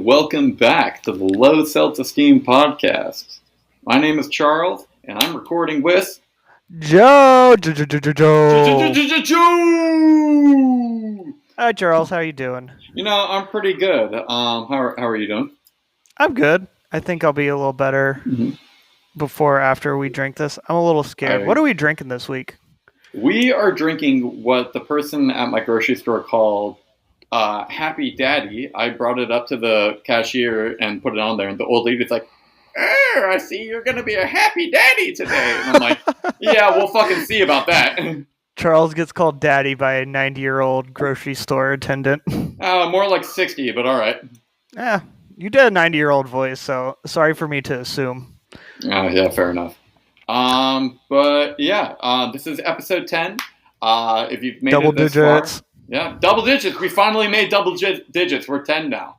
Welcome back to the Low Seltz-Esteem podcast. My name is Charles, and I'm recording with Joe. Joe. Hi, Charles. How you doing? I'm pretty good. How are you doing? I'm good. I think I'll be a little better before or after we drink this. I'm a little scared. What are we drinking this week? We are drinking what the person at my grocery store called Happy Daddy. I brought it up to the cashier and put it on there, and the old lady's like, I see you're going to be a happy daddy today. And I'm like, yeah, we'll fucking see about that. Charles gets called daddy by a 90-year-old grocery store attendant. More like 60, but all right. Yeah, you did a 90-year-old voice, so sorry for me to assume. Yeah, fair enough. But yeah, this is episode 10. If you've made double it this digits. far, yeah, double digits. We finally made double digits. We're 10 now.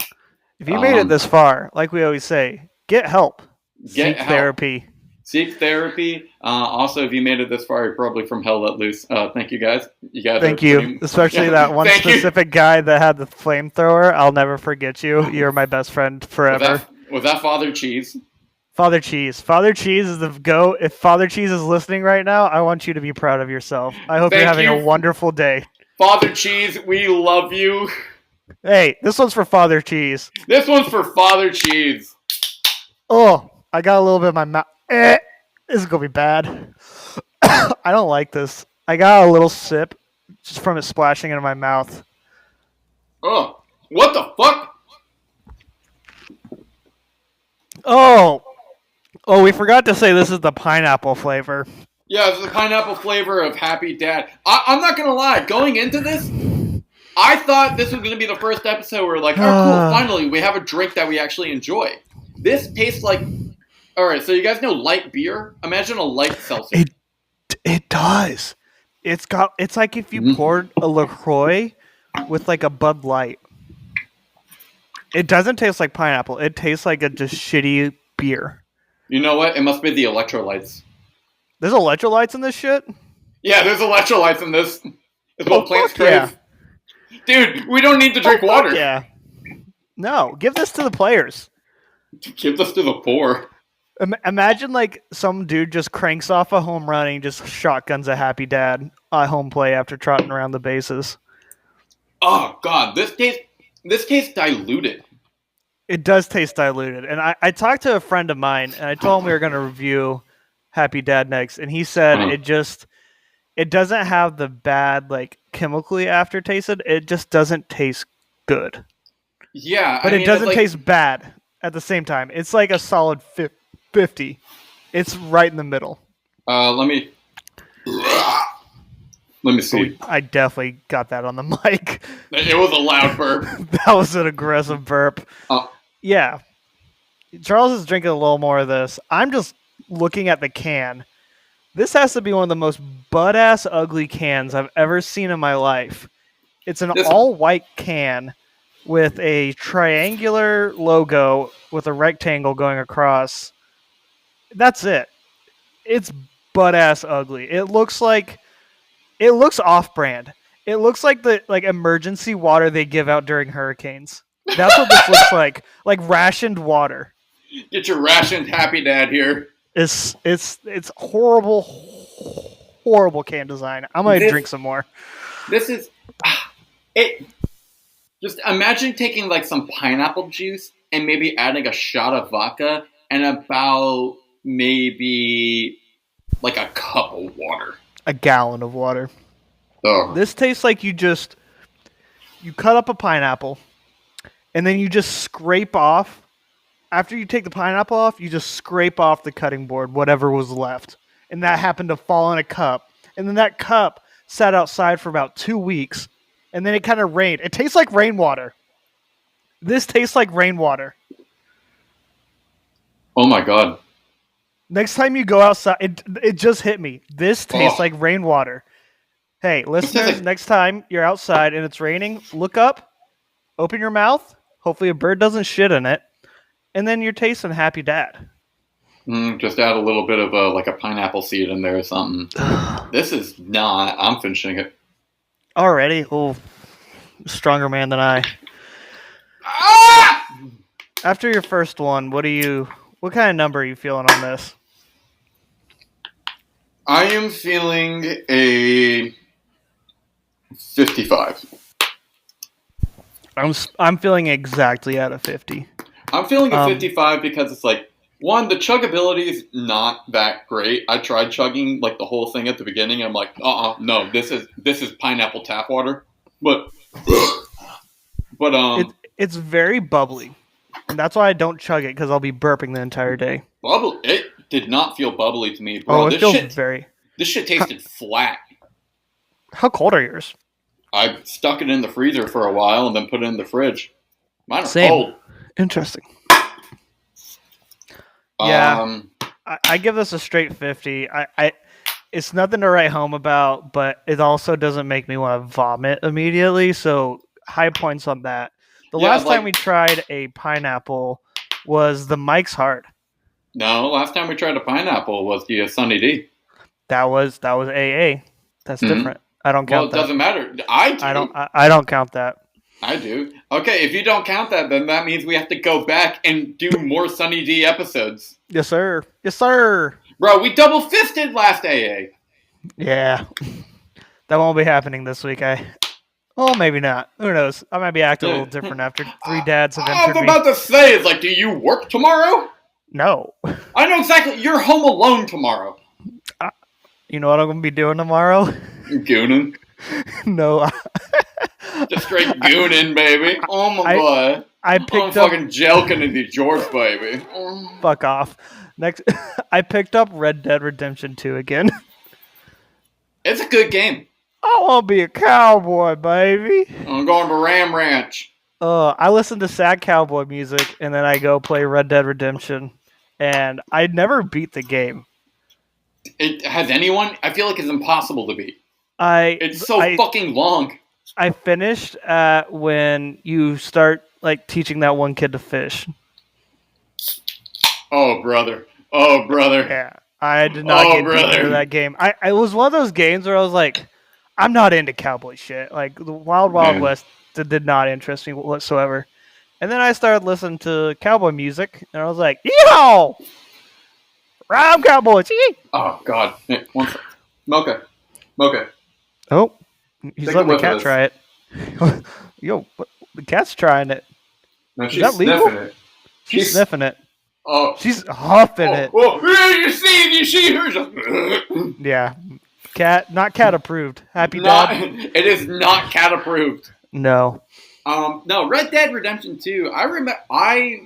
If you made it this far, like we always say, get help. Seek therapy. Seek therapy. Also, if you made it this far, you're probably from hell let loose. Thank you guys. Thank you. Especially that one specific guy that had the flamethrower. I'll never forget you. You're my best friend forever. Was that Father Cheese? Father Cheese. Father Cheese is the go. If Father Cheese is listening right now, I want you to be proud of yourself. I hope you're having a wonderful day. Father Cheese, we love you. Hey, this one's for Father Cheese. This one's for Father Cheese. Oh, I got a little bit in my mouth. This is going to be bad. I don't like this. I got a little sip just from it splashing into my mouth. Oh, what the fuck? Oh, we forgot to say this is the pineapple flavor. Yeah, it's the pineapple flavor of Happy Dad. I'm not going to lie. Going into this, I thought this was going to be the first episode where we're like, oh, cool, finally, we have a drink that we actually enjoy. This tastes like... All right, so you guys know light beer? Imagine a light seltzer. It does. It's like if you poured a LaCroix with like a Bud Light. It doesn't taste like pineapple. It tastes like a just shitty beer. You know what? It must be the electrolytes. There's electrolytes in this shit? Yeah, there's electrolytes in this. It's what plants crave. Yeah. Dude, we don't need to drink water. Yeah. No, give this to the players. Give this to the poor. Imagine like some dude just cranks off a home run and just shotguns a Happy Dad at home play after trotting around the bases. Oh God, this tastes diluted. It does taste diluted. And I talked to a friend of mine and I told him we were going to review Happy Dad next, and he said it doesn't have the bad like chemically aftertasted. It just doesn't taste good. Yeah, but it doesn't taste bad at the same time. It's like a solid 50. It's right in the middle. Let me see. I definitely got that on the mic. It was a loud burp. That was an aggressive burp. Yeah. Charles is drinking a little more of this. I'm just looking at the can. This has to be one of the most butt-ass ugly cans I've ever seen in my life. It's an all-white can with a triangular logo with a rectangle going across. That's it. It's butt-ass ugly. It looks off-brand. It looks like the emergency water they give out during hurricanes. That's what this looks like rationed water. Get your rationed Happy Dad here. It's horrible can design. I'm gonna drink some more. This is it. Just imagine taking like some pineapple juice and maybe adding a shot of vodka and about maybe like a cup of water. A gallon of water. Oh. This tastes like you cut up a pineapple and then you just scrape off. After you take the pineapple off, you just scrape off the cutting board, whatever was left. And that happened to fall in a cup. And then that cup sat outside for about 2 weeks. And then it kind of rained. It tastes like rainwater. This tastes like rainwater. Oh my God. Next time you go outside, it just hit me. This tastes like rainwater. Hey, listeners, next time you're outside and it's raining, look up, open your mouth. Hopefully a bird doesn't shit in it. And then you're tasting Happy Dad. Just add a little bit of a pineapple seed in there or something. This is not. I'm finishing it. Already? Oh, stronger man than I. Ah! After your first one, what kind of number are you feeling on this? I am feeling a 55. I'm feeling exactly at a 50. I'm feeling a 55 because it's like, one, the chuggability is not that great. I tried chugging like the whole thing at the beginning. I'm like, no, this is pineapple tap water. But it's very bubbly, and that's why I don't chug it because I'll be burping the entire day. Bubble. It did not feel bubbly to me, bro. It feels very. This shit tasted flat. How cold are yours? I stuck it in the freezer for a while and then put it in the fridge. Mine are Same. cold. Interesting. Yeah, I give this a straight 50. It's nothing to write home about, but it also doesn't make me want to vomit immediately. So high points on that. The last time we tried a pineapple was the Mike's Hard. No, last time we tried a pineapple was the Sunny D. That was AA. That's different. I don't count that. Well, it doesn't matter. I do. I don't count that. I do. Okay, if you don't count that, then that means we have to go back and do more Sunny D episodes. Yes, sir. Yes, sir. Bro, we double-fisted last AA. Yeah. That won't be happening this week. Well, maybe not. Who knows? I might be acting a little different after 3 dads have entered me. I was about to say, it's like, do you work tomorrow? No. I know exactly. You're home alone tomorrow. You know what I'm going to be doing tomorrow? Gooning. No. Just straight gooning, baby. Oh my god. I'm fucking jelking into George, baby. Fuck off. Next, I picked up Red Dead Redemption 2 again. It's a good game. I want to be a cowboy, baby. I'm going to Ram Ranch. I listen to sad cowboy music, and then I go play Red Dead Redemption, and I never beat the game. Has anyone? I feel like it's impossible to beat. It's so fucking long. I finished when you start like teaching that one kid to fish. Oh brother! Oh brother! Yeah, I did not get into that game. I was one of those games where I was like, I'm not into cowboy shit. Like the Wild West did not interest me whatsoever. And then I started listening to cowboy music, and I was like, yo! Ride cowboys! Oh god! Hey, one second. Mocha. Oh, he's letting the cat try it. Yo, the cat's trying it. No, she's sniffing it. She's sniffing it. Oh, she's huffing it. Oh, you see her? Yeah, not cat approved. Happy dad. It is not cat approved. No. No, Red Dead Redemption 2. I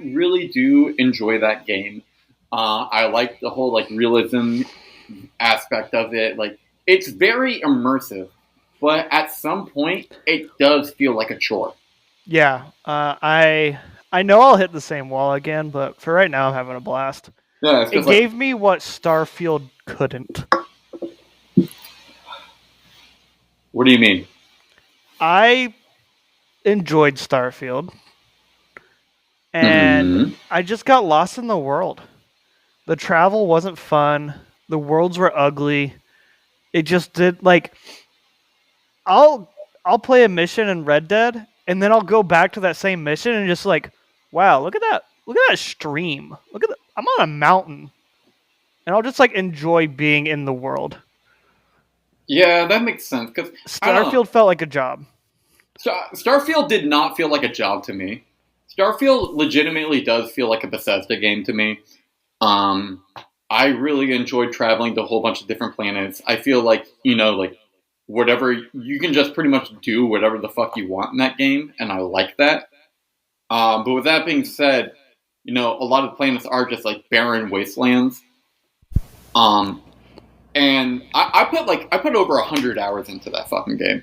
really do enjoy that game. I like the whole like realism aspect of it. Like it's very immersive, but at some point it does feel like a chore. Yeah, I know I'll hit the same wall again, but for right now I'm having a blast. Yeah, it gave me what Starfield couldn't. What do you mean? I enjoyed Starfield, and I just got lost in the world. The travel wasn't fun. The worlds were ugly. It just did like I'll play a mission in Red Dead, and then I'll go back to that same mission and just like, wow, look at that stream. I'm on a mountain, and I'll just like enjoy being in the world. Yeah, that makes sense because Starfield felt like a job. Starfield did not feel like a job to me. Starfield legitimately does feel like a Bethesda game to me. I really enjoyed traveling to a whole bunch of different planets. I feel like, like whatever, you can just pretty much do whatever the fuck you want in that game, and I like that. But with that being said, a lot of the planets are just like barren wastelands. And I put over 100 hours into that fucking game.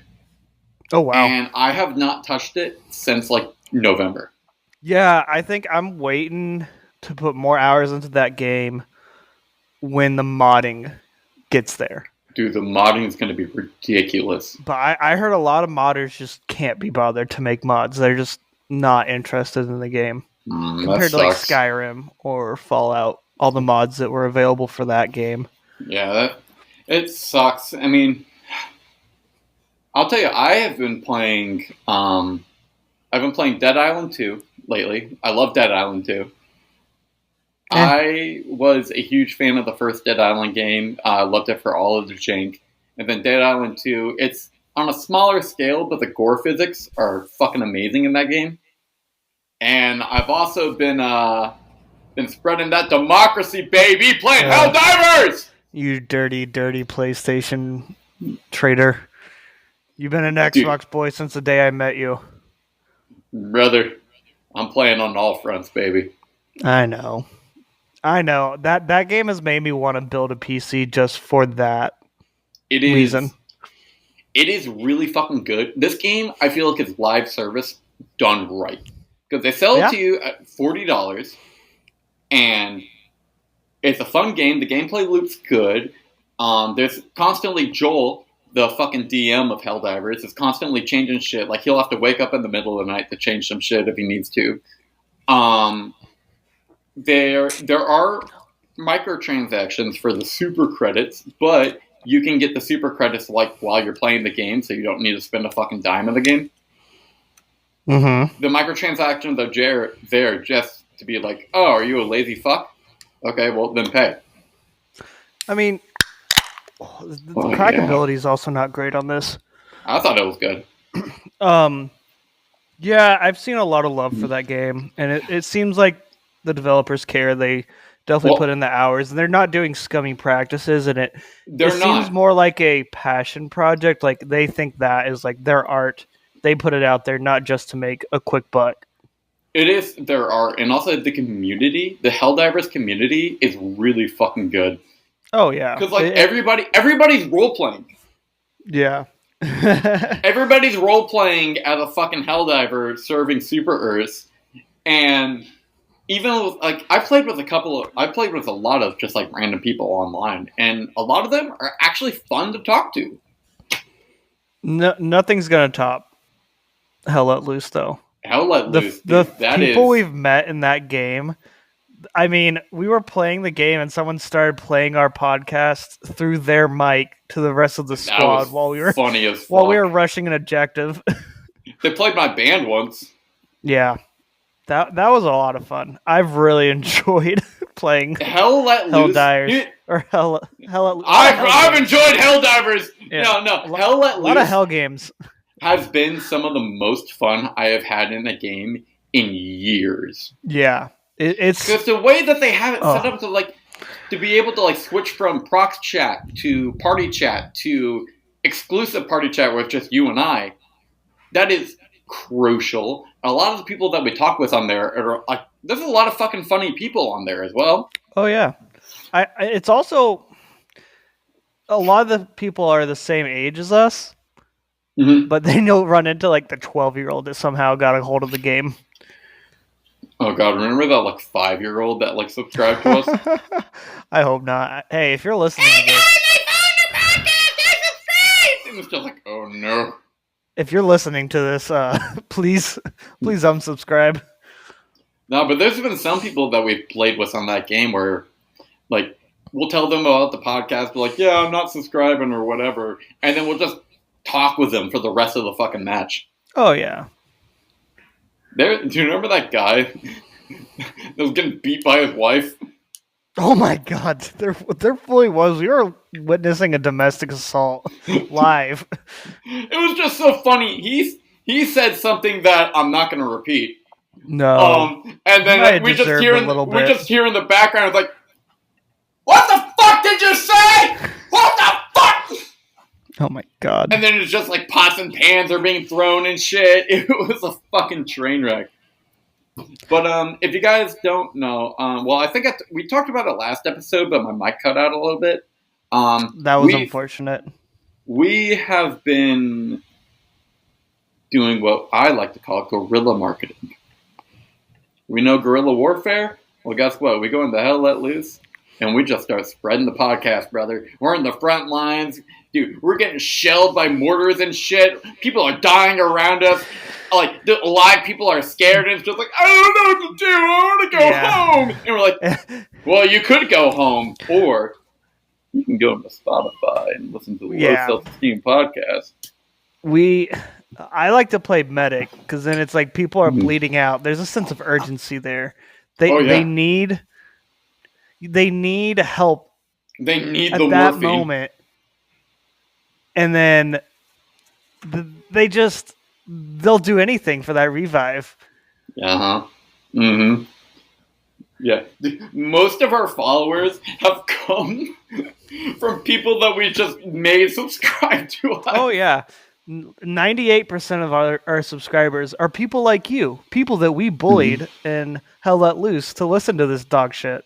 Oh wow. And I have not touched it since like November. Yeah, I think I'm waiting to put more hours into that game when the modding gets there. Dude, the modding is going to be ridiculous. But I heard a lot of modders just can't be bothered to make mods. They're just not interested in the game. Compared to like Skyrim or Fallout, all the mods that were available for that game. Yeah, it sucks. I mean, I'll tell you, I've been playing Dead Island 2, lately. I love Dead Island 2. I was a huge fan of the first Dead Island game. I loved it for all of the jank. And then Dead Island 2, it's on a smaller scale, but the gore physics are fucking amazing in that game. And I've also been spreading that democracy, baby, playing Helldivers! You dirty, dirty PlayStation traitor. You've been an Xbox boy since the day I met you. Brother, I'm playing on all fronts, baby. I know. That game has made me want to build a PC just for that reason. It is really fucking good. This game, I feel like, is live service done right. Because they sell it to you at $40, and it's a fun game. The gameplay loop's good. There's constantly Joel, the fucking DM of Helldivers, is constantly changing shit. Like, he'll have to wake up in the middle of the night to change some shit if he needs to. There are microtransactions for the super credits, but you can get the super credits like while you're playing the game, so you don't need to spend a fucking dime in the game. Mm-hmm. The microtransactions are there just to be like, oh, are you a lazy fuck? Okay, well, then pay. I mean, the crackability is also not great on this. I thought it was good. Yeah, I've seen a lot of love for that game, and it seems like the developers care. They definitely put in the hours, and they're not doing scummy practices, and it seems more like a passion project. Like, they think that is like their art. They put it out there not just to make a quick buck. It is their art, and also the community, the Helldivers community is really fucking good. Oh, yeah. Because, like, everybody's role-playing. Yeah. Everybody's role-playing as a fucking Helldiver serving Super Earths, and even with, like, I played with a lot of just, like, random people online, and a lot of them are actually fun to talk to. Nothing's gonna top Hell Let Loose, though. Hell Let Loose. The people we've met in that game. I mean, we were playing the game and someone started playing our podcast through their mic to the rest of the squad while we were funny as fuck. While we were rushing an objective. They played my band once. Yeah. That was a lot of fun. I've really enjoyed playing Hell Let Loose. Helldivers. Or Hell Let Loose. I've enjoyed Helldivers. Yeah. No. Hell Let Loose. A lot of Hell games. Has been some of the most fun I have had in a game in years. Yeah. It's because the way that they have it set up to be able to like switch from prox chat to party chat to exclusive party chat with just you and I, that is crucial. A lot of the people that we talk with on there are like, there's a lot of fucking funny people on there as well. Oh yeah, it's also a lot of the people are the same age as us, but they don't run into like the 12-year-old that somehow got a hold of the game. Oh god, remember that like 5-year-old that like subscribed to us? I hope not. Hey, if you're listening to this, it was just like, oh no. If you're listening to this, please unsubscribe. No, but there's been some people that we've played with on that game where, like, we'll tell them about the podcast, but like, yeah, I'm not subscribing or whatever, and then we'll just talk with them for the rest of the fucking match. Oh yeah. Do you remember that guy that was getting beat by his wife? Oh my god, there fully was. We were witnessing a domestic assault live. It was just so funny. He said something that I'm not going to repeat. No. And then we just hear in the background, it's like, what the fuck did you say? What the fuck? Oh my god. And then it's just like pots and pans are being thrown and shit. It was a fucking train wreck. But if you guys don't know, well, I think we talked about it last episode, but my mic cut out a little bit. That was unfortunate. We have been doing what I like to call guerrilla marketing. We know guerrilla warfare. Well, guess what? We go into Hell Let Loose, and we just start spreading the podcast, brother. We're in the front lines. Dude, we're getting shelled by mortars and shit. People are dying around us. Like, the live people are scared, and it's just like, I don't know what to do. I want to go home. And we're like, well, you could go home, or you can go to Spotify and listen to the Seltz-Esteem podcast. I like to play medic because then it's like people are bleeding out. There's a sense of urgency there. They need help. They need at the that morphine. Moment, and then they'll do anything for that revive. Yeah, most of our followers have come from people that we just made subscribe to us. Oh yeah, 98% of our subscribers are people like you, people that we bullied and held let loose to listen to this dog shit.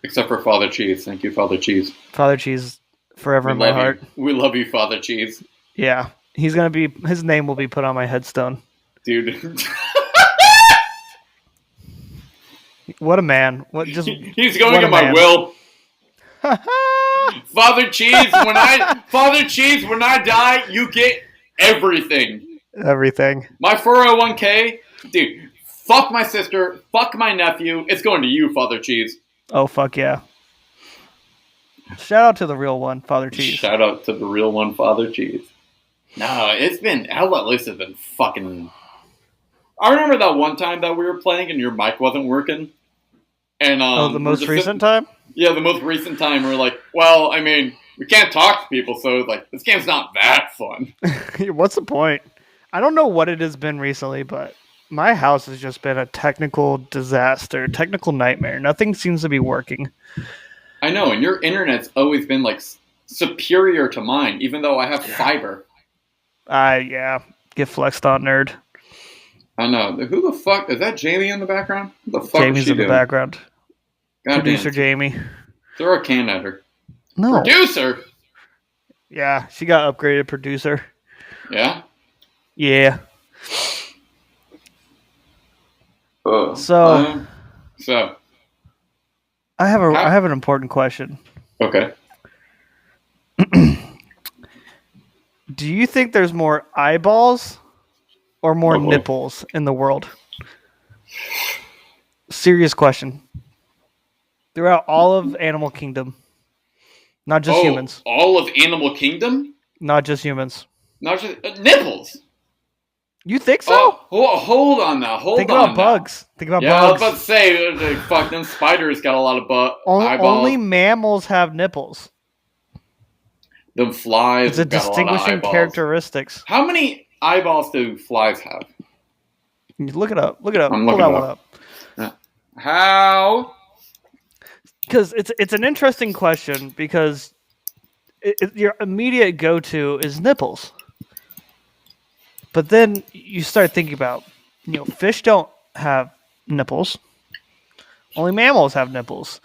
Except for Father Cheese. Thank you, Father Cheese. Father Cheese, forever in my heart. We love you, Father Cheese. Yeah, his name will be put on my headstone. Dude. What a man! He's going to my will. Father Cheese, when I die, you get everything. Everything. My 401k, dude. Fuck my sister. Fuck my nephew. It's going to you, Father Cheese. Oh fuck yeah! Shout out to the real one, Father Cheese. Shout out to the real one, Father Cheese. No, it's been Hell Let Loose has been fucking. I remember that one time that we were playing and your mic wasn't working. And the most recent time? Yeah, the most recent time. We're like, well, I mean, we can't talk to people, so like this game's not that fun. What's the point? I don't know what it has been recently, but my house has just been a technical disaster, technical nightmare. Nothing seems to be working. I know, and your internet's always been like superior to mine, even though I have fiber. Yeah, get flexed on, nerd. I know. Who the fuck is that? Jamie in the background? What the fuck Jamie's is she in doing? the background. God Producer Jamie. Throw a can at her. No. Producer. Yeah, she got upgraded producer. Yeah. Yeah. So. I have an important question. Okay. Do you think there's more eyeballs or more nipples in the world? Serious question. Throughout all of Animal Kingdom. Not just humans. All of Animal Kingdom? Not just humans. Not just nipples. You think so? Hold on now. Think about bugs. Think about bugs. Yeah, I was about to say, fuck, them spiders got a lot of eyeballs. Only mammals have nipples. Them flies. It's a distinguishing characteristics. How many eyeballs do flies have? Look it up. Look it up. Pull that one up. How? Because it's an interesting question because your immediate go-to is nipples. But then you start thinking about, fish don't have nipples. Only mammals have nipples.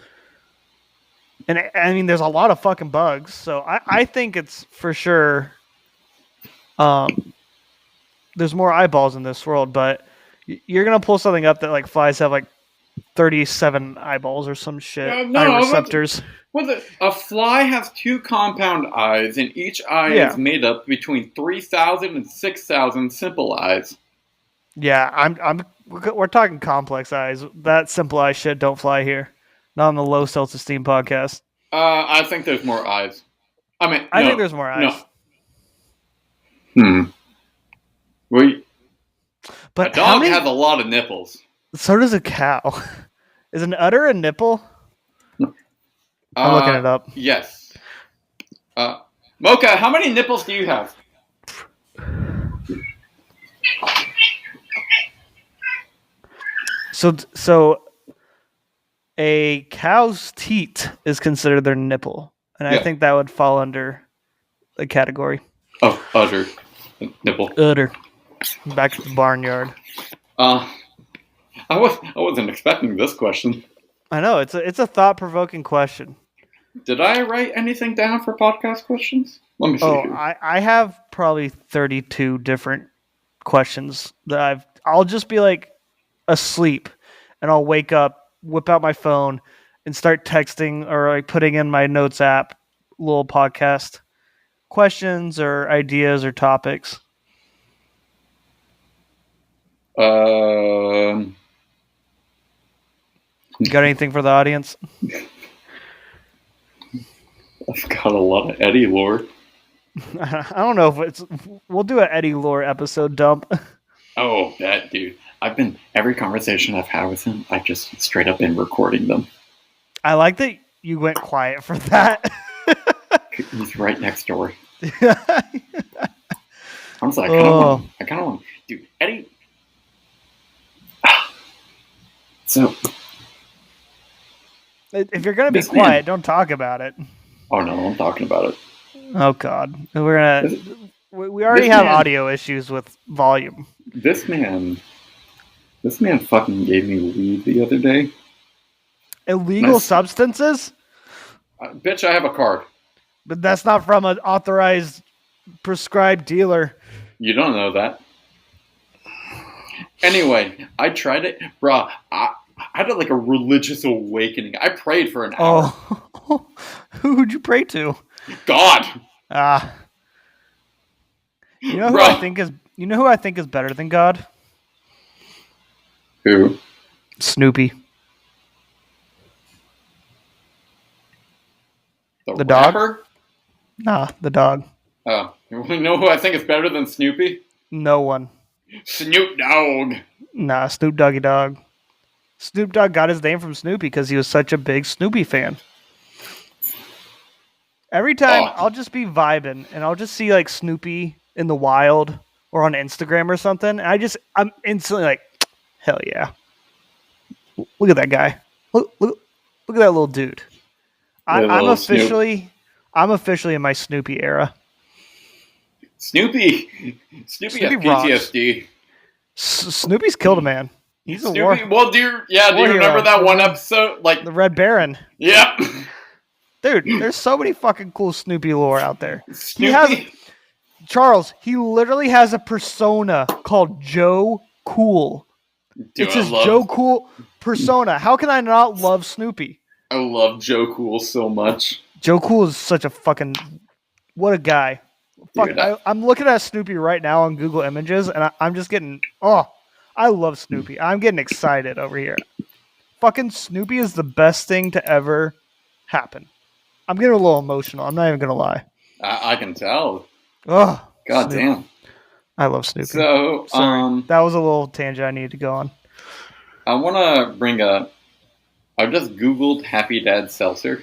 And I mean, there's a lot of fucking bugs. So I think it's for sure there's more eyeballs in this world. But you're going to pull something up that like flies have like 37 eyeballs or some shit. Eye receptors. A fly has 2 compound eyes, and each eye is made up between 3,000 and 6,000 simple eyes. Yeah, we're talking complex eyes. That simple eye shit don't fly here. Not on the low Seltz-Esteem podcast. I think there's more eyes. I think there's more eyes. No. But a dog has a lot of nipples. So does a cow. Is an udder a nipple? I'm looking it up. Yes. Mocha, how many nipples do you have? So a cow's teat is considered their nipple. And I think that would fall under the category. Oh, udder. Nipple. Udder. Back to the barnyard. I wasn't expecting this question. I know, it's a thought-provoking question. Did I write anything down for podcast questions? Let me see. I have probably 32 different questions that I'll just be like asleep and I'll wake up, whip out my phone and start texting or like putting in my notes app little podcast questions or ideas or topics. You got anything for the audience? I've got a lot of Eddie lore. I don't know if it's. We'll do an Eddie Lore episode dump. Oh, that dude. Every conversation I've had with him, I've just straight up been recording them. I like that you went quiet for that. He's right next door. Honestly, I kind of want, dude, Eddie. So, if you're gonna be quiet, don't talk about it. Oh no, I'm talking about it. Oh God, we already have audio issues with volume. This man fucking gave me weed the other day. Illegal substances? Bitch, I have a card. But that's not from an authorized, prescribed dealer. You don't know that. Anyway, I tried it. Bruh, I had like a religious awakening. I prayed for an hour. Oh, who'd you pray to? God. You know who I think is? You know who I think is better than God? Who? Snoopy. The dog? Nah, the dog. Oh, you know who I think is better than Snoopy? No one. Snoop Dogg. Nah, Snoop Doggy Dogg. Snoop Dogg got his name from Snoopy because he was such a big Snoopy fan. Every time I'll just be vibing and I'll just see like Snoopy in the wild or on Instagram or something. And I'm instantly like, hell yeah. Look at that guy. Look at that little dude. I'm officially in my Snoopy era. Snoopy has PTSD. Snoopy's killed a man. He's Snoopy, a war. Well, do you remember that one episode? Like the Red Baron. Yep. Dude, there's so many fucking cool Snoopy lore out there. Snoopy? He literally has a persona called Joe Cool. Dude, it's his Joe Cool persona. How can I not love Snoopy? I love Joe Cool so much. Joe Cool is such a fucking... What a guy. Dude, I'm looking at Snoopy right now on Google Images, and I'm just getting... Oh, I love Snoopy. I'm getting excited over here. Fucking Snoopy is the best thing to ever happen. I'm getting a little emotional. I'm not even going to lie. I can tell. Oh, God damn. I love Snoopy. So, that was a little tangent I needed to go on. I want to bring up... I just Googled Happy Dad Seltzer.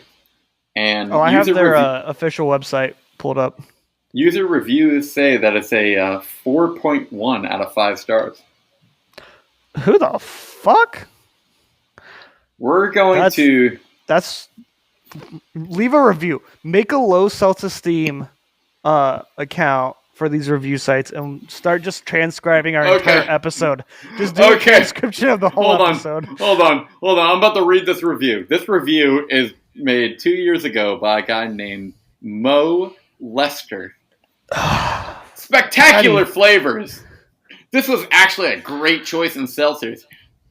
And I have their official website pulled up. User reviews say that it's a 4.1 out of 5 stars. Who the fuck? We're going to... Leave a review. Make a low Seltz-Esteem account for these review sites and start just transcribing our entire episode. Just do a transcription of the whole episode. Hold on. I'm about to read this review. This review is made 2 years ago by a guy named Mo Lester. Spectacular flavors. This was actually a great choice in seltzers.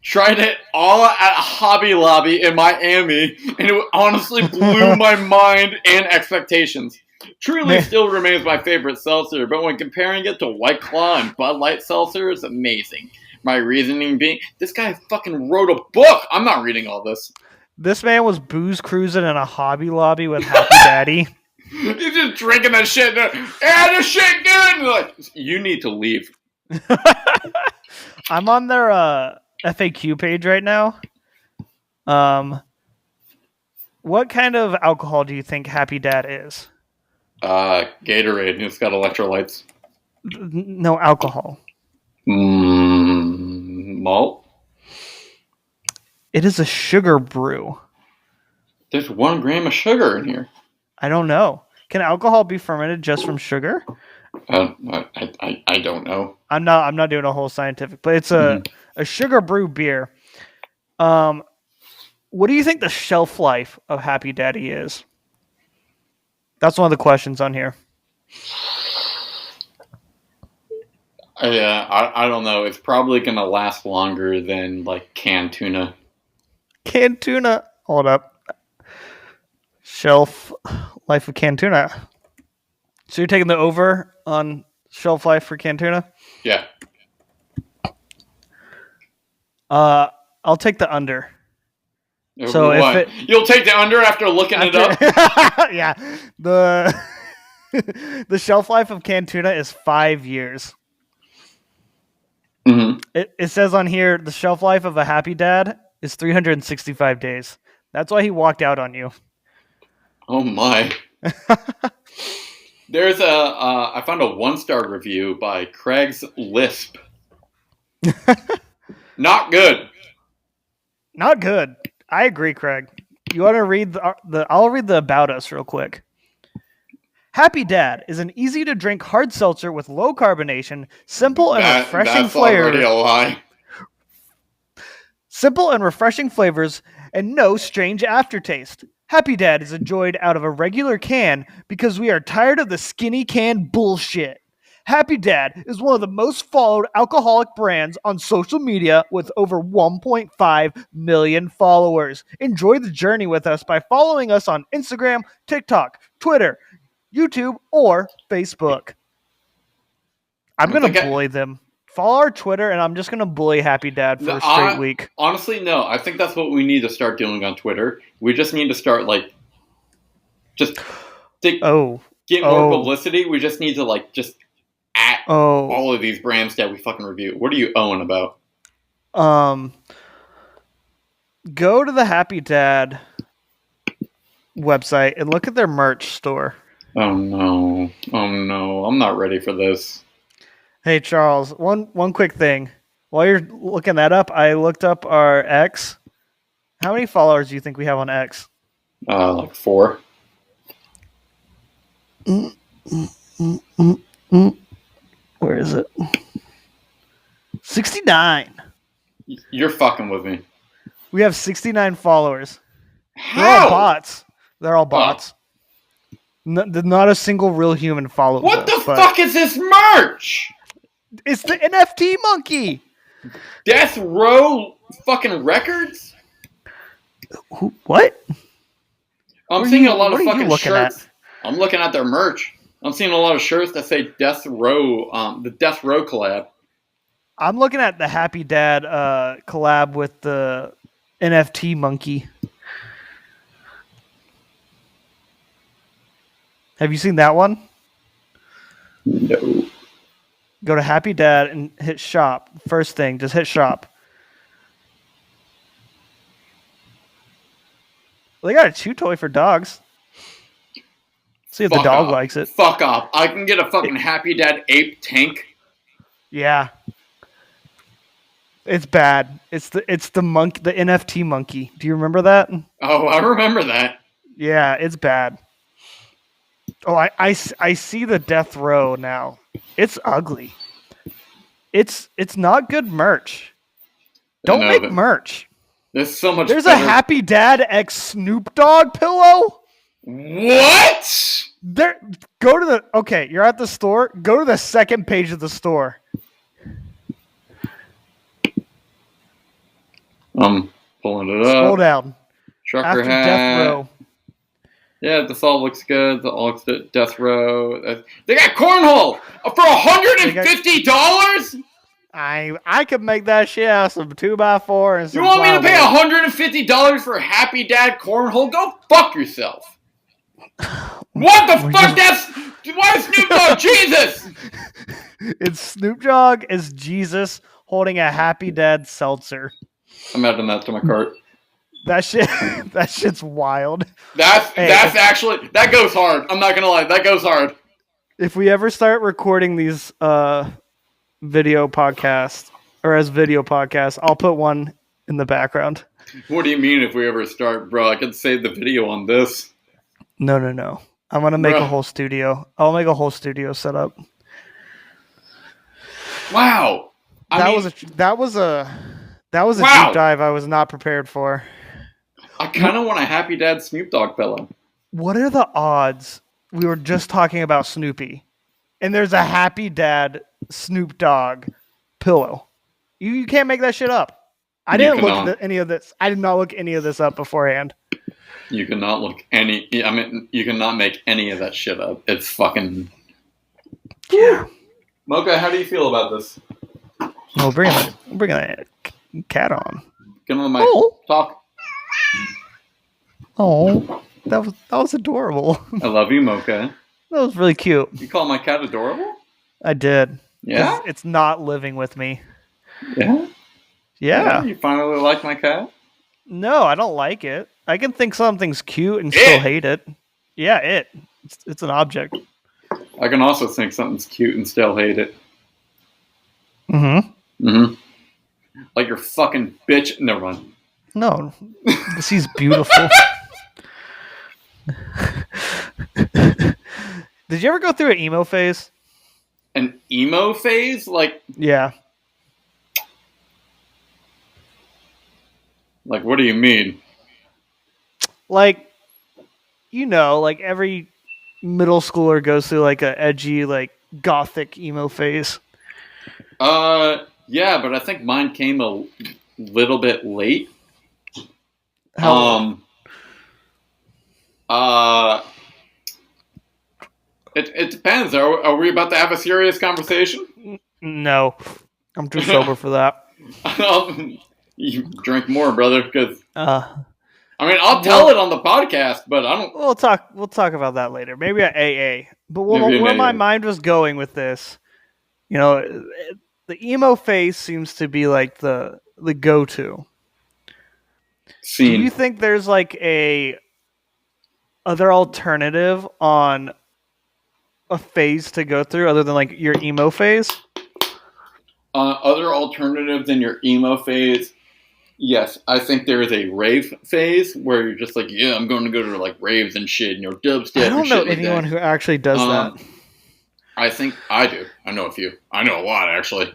Tried it all at Hobby Lobby in Miami, and it honestly blew my mind and expectations. Truly still remains my favorite seltzer, but when comparing it to White Claw and Bud Light seltzer, it's amazing. My reasoning being, this guy fucking wrote a book. I'm not reading all this. This man was booze cruising in a Hobby Lobby with Happy Daddy. He's just drinking that shit. Yeah, this shit good. Like, you need to leave. I'm on their FAQ page right now. What kind of alcohol do you think Happy Dad is? Gatorade. It's got electrolytes. No alcohol. Malt? It is a sugar brew. There's 1 gram of sugar in here. I don't know. Can alcohol be fermented just from sugar? I don't know. I'm not doing a whole scientific, but it's a sugar brew beer. What do you think the shelf life of Happy Daddy is? That's one of the questions on here. I don't know. It's probably going to last longer than like canned tuna. Canned tuna? Hold up. Shelf life of canned tuna. So you're taking the over on shelf life for canned tuna? Yeah. I'll take the under. So you'll take the under after looking it up? Yeah. The The shelf life of canned tuna is 5 years. Mm-hmm. It says on here the shelf life of a Happy Dad is 365 days. That's why he walked out on you. Oh my. There's I found a 1-star review by Craig's Lisp. Not good. Not good. I agree, Craig. You want to read I'll read the about us real quick. Happy Dad is an easy-to-drink hard seltzer with low carbonation, simple and refreshing flavors. That's already a lie. Simple and refreshing flavors and no strange aftertaste. Happy Dad is enjoyed out of a regular can because we are tired of the skinny can bullshit. Happy Dad is one of the most followed alcoholic brands on social media with over 1.5 million followers. Enjoy the journey with us by following us on Instagram, TikTok, Twitter, YouTube, or Facebook. I'm going to bully them. Follow our Twitter, and I'm just going to bully Happy Dad for a straight week. Honestly, no. I think that's what we need to start doing on Twitter. We just need to start, get more publicity. We just need to, just at all of these brands that we fucking review. What are you owing about? Go to the Happy Dad website and look at their merch store. Oh no. I'm not ready for this. Hey, Charles, one quick thing. While you're looking that up, I looked up our X. How many followers do you think we have on X? 4. Where is it? 69. You're fucking with me. We have 69 followers. How? They're all bots. Not a single real human follows us. What the fuck is this merch? It's the NFT monkey. Death Row fucking records? What? I'm seeing a lot of fucking shirts. I'm looking at their merch. I'm seeing a lot of shirts that say Death Row, the Death Row collab. I'm looking at the Happy Dad collab with the NFT monkey. Have you seen that one? No. Go to Happy Dad and hit shop. First thing, just hit shop. Well, they got a chew toy for dogs. See if the dog likes it. Fuck off. I can get a fucking Happy Dad ape tank. Yeah. It's bad. It's the monkey, the NFT monkey. Do you remember that? Oh, I remember that. Yeah, it's bad. Oh, I see the Death Row now. It's ugly. It's not good merch. Don't make merch. There's so much. There's a Happy Dad X Snoop Dogg pillow. What? Okay, you're at the store. Go to the second page of the store. I'm pulling it up. Scroll down. Trucker After hat. Death Row. Yeah, this all looks good. The all looks good. Death Row. They got cornhole for $150. I could make that shit out of some 2x4 and some. You want me to pay $150 for Happy Dad cornhole? Go fuck yourself. What the fuck? Why is Snoop Dogg Jesus? It's Snoop Dogg as Jesus holding a Happy Dad seltzer. I'm adding that to my cart. That shit's wild. That goes hard. I'm not gonna lie, that goes hard. If we ever start recording these video podcasts or as video podcasts, I'll put one in the background. What do you mean if we ever start, bro? I can save the video on this. No. I'm gonna make a whole studio. I'll make a whole studio setup. Wow. That was a deep dive I was not prepared for. I kind of want a Happy Dad Snoop Dogg pillow. What are the odds? We were just talking about Snoopy, and there's a Happy Dad Snoop Dogg pillow. You can't make that shit up. I didn't look at any of this. I did not look any of this up beforehand. You cannot you cannot make any of that shit up. It's fucking. Yeah. Mocha, how do you feel about this? Oh, bring that cat on. Get on the mic. Talk. Oh, that was adorable. I love you, Mocha. was really cute. You call my cat adorable? I did. Yeah? It's not living with me. Yeah? Yeah. You finally like my cat? No, I don't like it. I can think something's cute and still hate it. Yeah, it's an object. I can also think something's cute and still hate it. Mm-hmm. Mm-hmm. Like your fucking bitch. Never mind. No, she's beautiful. Did you ever go through an emo phase? An emo phase? Yeah. Like, what do you mean? Like, like every middle schooler goes through like a edgy, like gothic emo phase. Yeah, but I think mine came a little bit late. How? It depends. Are we about to have a serious conversation? No, I'm too sober for that. You drink more, brother, because I mean, I'll tell it on the podcast, but I don't. We'll talk about that later. Maybe at AA. But where my mind was going with this, the emo phase seems to be like the go-to. Scene. Do you think there's like a other alternative on a phase to go through other than like your emo phase? Other alternative than your emo phase? Yes, I think there is a rave phase where you're just like, yeah, I'm going to go to like raves and shit, dubstep. I don't know anyone who actually does that. I think I do. I know a few. I know a lot, actually.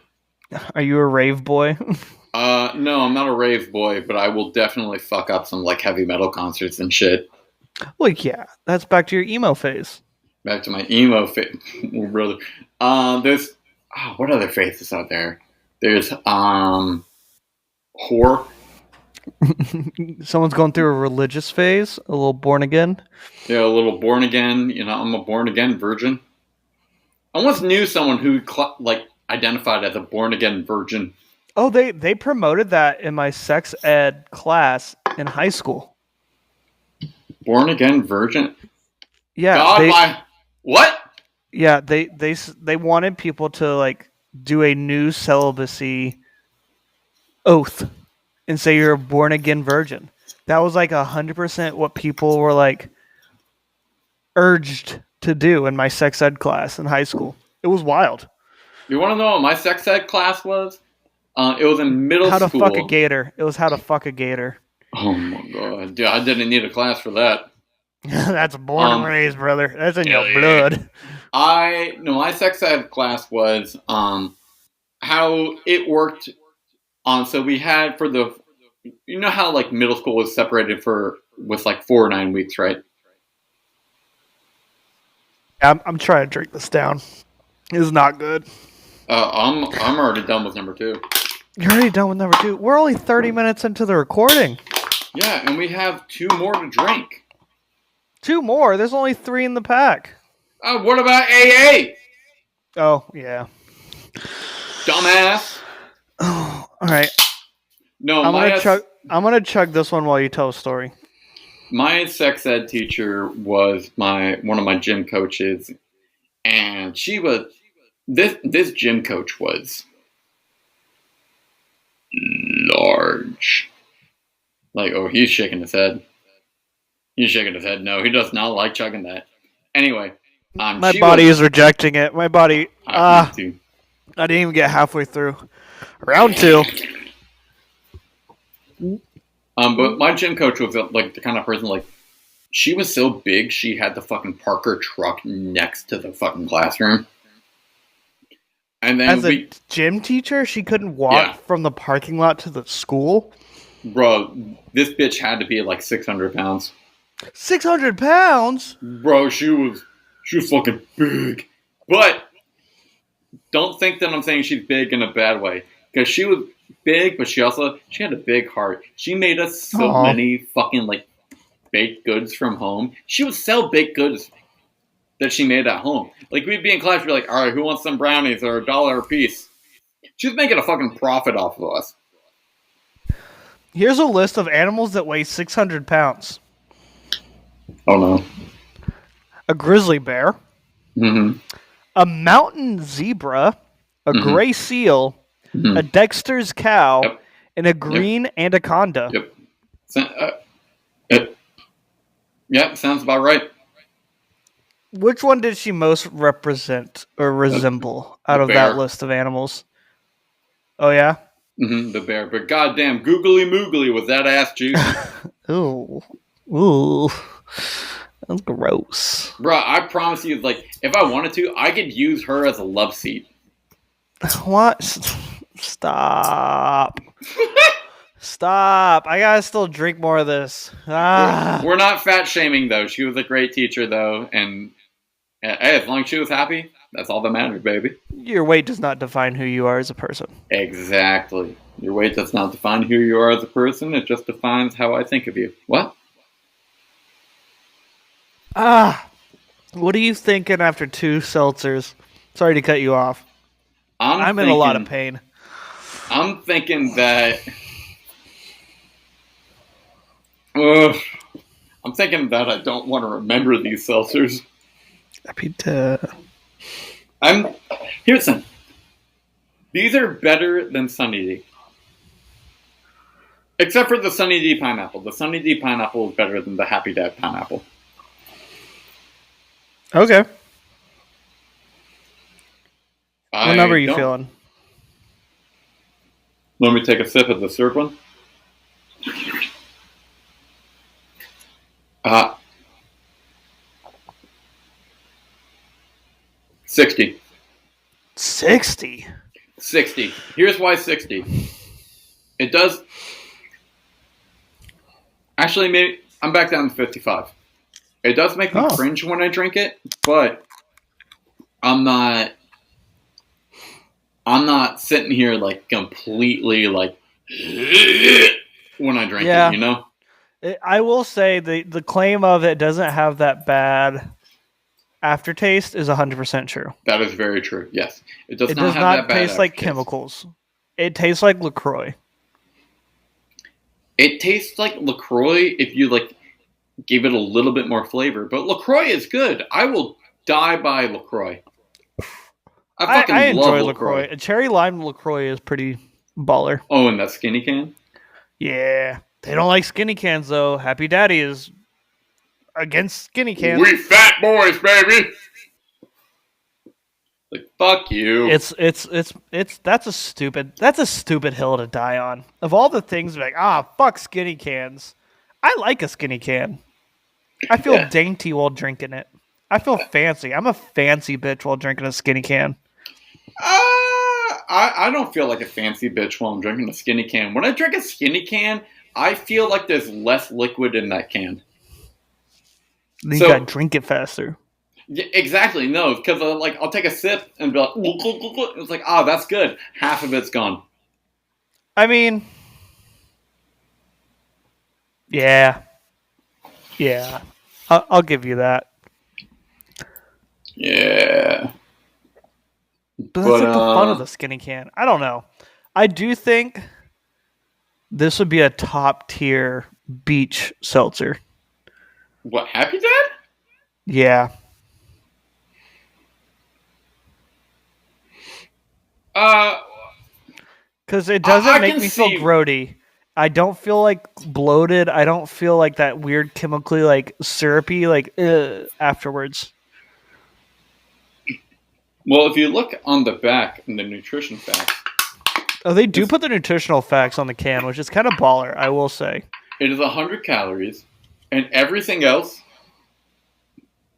Are you a rave boy? No, I'm not a rave boy, but I will definitely fuck up some like heavy metal concerts and shit. Well, yeah, that's back to your emo phase. Back to my emo phase, brother. There's what other phases out there? There's whore. Someone's going through a religious phase, a little born again. Yeah, a little born again. I'm a born again virgin. I once knew someone who identified as a born again virgin. Oh, they promoted that in my sex ed class in high school. Born again virgin. Yeah. God, what? Yeah, they wanted people to like do a new celibacy oath and say you're a born again virgin. That was like 100% what people were like urged to do in my sex ed class in high school. It was wild. You want to know what my sex ed class was? It was in middle school. How to fuck a gator. It was how to fuck a gator. Oh my god. Dude, I didn't need a class for that. That's born and raised, brother. That's in your blood. My sex ed class was how it worked. So we had for the, how like middle school was separated with like 4 or 9 weeks, right? I'm trying to drink this down. It's not good. I'm already done with number 2. You're already done with number 2. We're only 30 minutes into the recording. Yeah, and we have 2 more to drink. 2 more? There's only 3 in the pack. What about AA? Oh, yeah. Dumbass. Oh, all right. No, I'm gonna chug this one while you tell a story. My sex ed teacher was one of my gym coaches, and she was this gym coach was large. Like, oh, he's shaking his head. He's shaking his head. No, he does not like chugging that. Anyway, my body is rejecting it. My body. I didn't even get halfway through. Round 2. But my gym coach was like the kind of person like she was so big she had to fucking park her truck next to the fucking classroom. And then as a gym teacher, she couldn't walk from the parking lot to the school. Bro, this bitch had to be like 600 pounds. 600 pounds? Bro, she was fucking big. But don't think that I'm saying she's big in a bad way. Because she was big, but she had a big heart. She made us so many fucking like baked goods from home. She would sell baked goods that she made at home. Like we'd be in class, we'd be like, all right, who wants some brownies or $1 a piece? She was making a fucking profit off of us. Here's a list of animals that weigh 600 pounds. Oh no. A grizzly bear. Mm-hmm. a mountain zebra, a Mm-hmm. gray seal, a Mm-hmm. Dexter's cow, Yep. and a Yep. green anaconda. Yep. It, yep. Sounds about right. Which one did she most represent or resemble The out of that bear. list of animals? Oh yeah. Mm-hmm. The bear. But goddamn, googly moogly was that ass juicy. Ooh, ooh, that's gross. Bruh, I promise you, like, if I wanted to, I could use her as a love seat. What? Stop. Stop. I gotta still drink more of this. We're not fat shaming, though. She was a great teacher, though, and hey, as long as she was happy, that's all that matters, baby. Your weight does not define who you are as a person. Exactly. Your weight does not define who you are as a person. It just defines how I think of you. What? What are you thinking after 2 seltzers? Sorry to cut you off. I'm in a lot of pain. I'm thinking that. I'm thinking that I don't want to remember these seltzers. Here's some. These are better than Sunny D. Except for the Sunny D pineapple. The Sunny D pineapple is better than the Happy Dad pineapple. Okay. What number are you feeling? Let me take a sip of the syrup one. 60. 60? 60. Here's why 60. It does... Actually, maybe I'm back down to 55. It does make me cringe when I drink it, but I'm not sitting here like completely like when I drink it, you know? I will say the claim of it doesn't have that bad aftertaste is 100% true. That is very true. Yes. It does not have that bad taste like chemicals. It tastes like LaCroix. It tastes like LaCroix if you like give it a little bit more flavor, but LaCroix is good. I will die by LaCroix. I enjoy LaCroix. A cherry lime LaCroix is pretty baller. Oh, and that skinny can? Yeah. They don't like skinny cans though. Happy Daddy is against skinny cans. We fat boys, baby. Like fuck you. That's a stupid hill to die on. Of all the things like, fuck skinny cans. I like a skinny can. I feel dainty while drinking it. I feel fancy. I'm a fancy bitch while drinking a skinny can. I don't feel like a fancy bitch while I'm drinking a skinny can. When I drink a skinny can, I feel like there's less liquid in that can. You gotta drink it faster. Yeah, exactly. No, because I'll take a sip and be like, it's like, that's good. Half of it's gone. I mean, yeah. I'll give you that. Yeah. But that's like the fun of the skinny can. I don't know. I do think this would be a top tier beach seltzer. What, Happy Dad? Yeah. Because it doesn't make me feel grody. I don't feel like bloated. I don't feel like that weird chemically like syrupy like afterwards. Well, if you look on the back in the nutrition facts. Oh, they do put the nutritional facts on the can, which is kind of baller, I will say. It is 100 calories, and everything else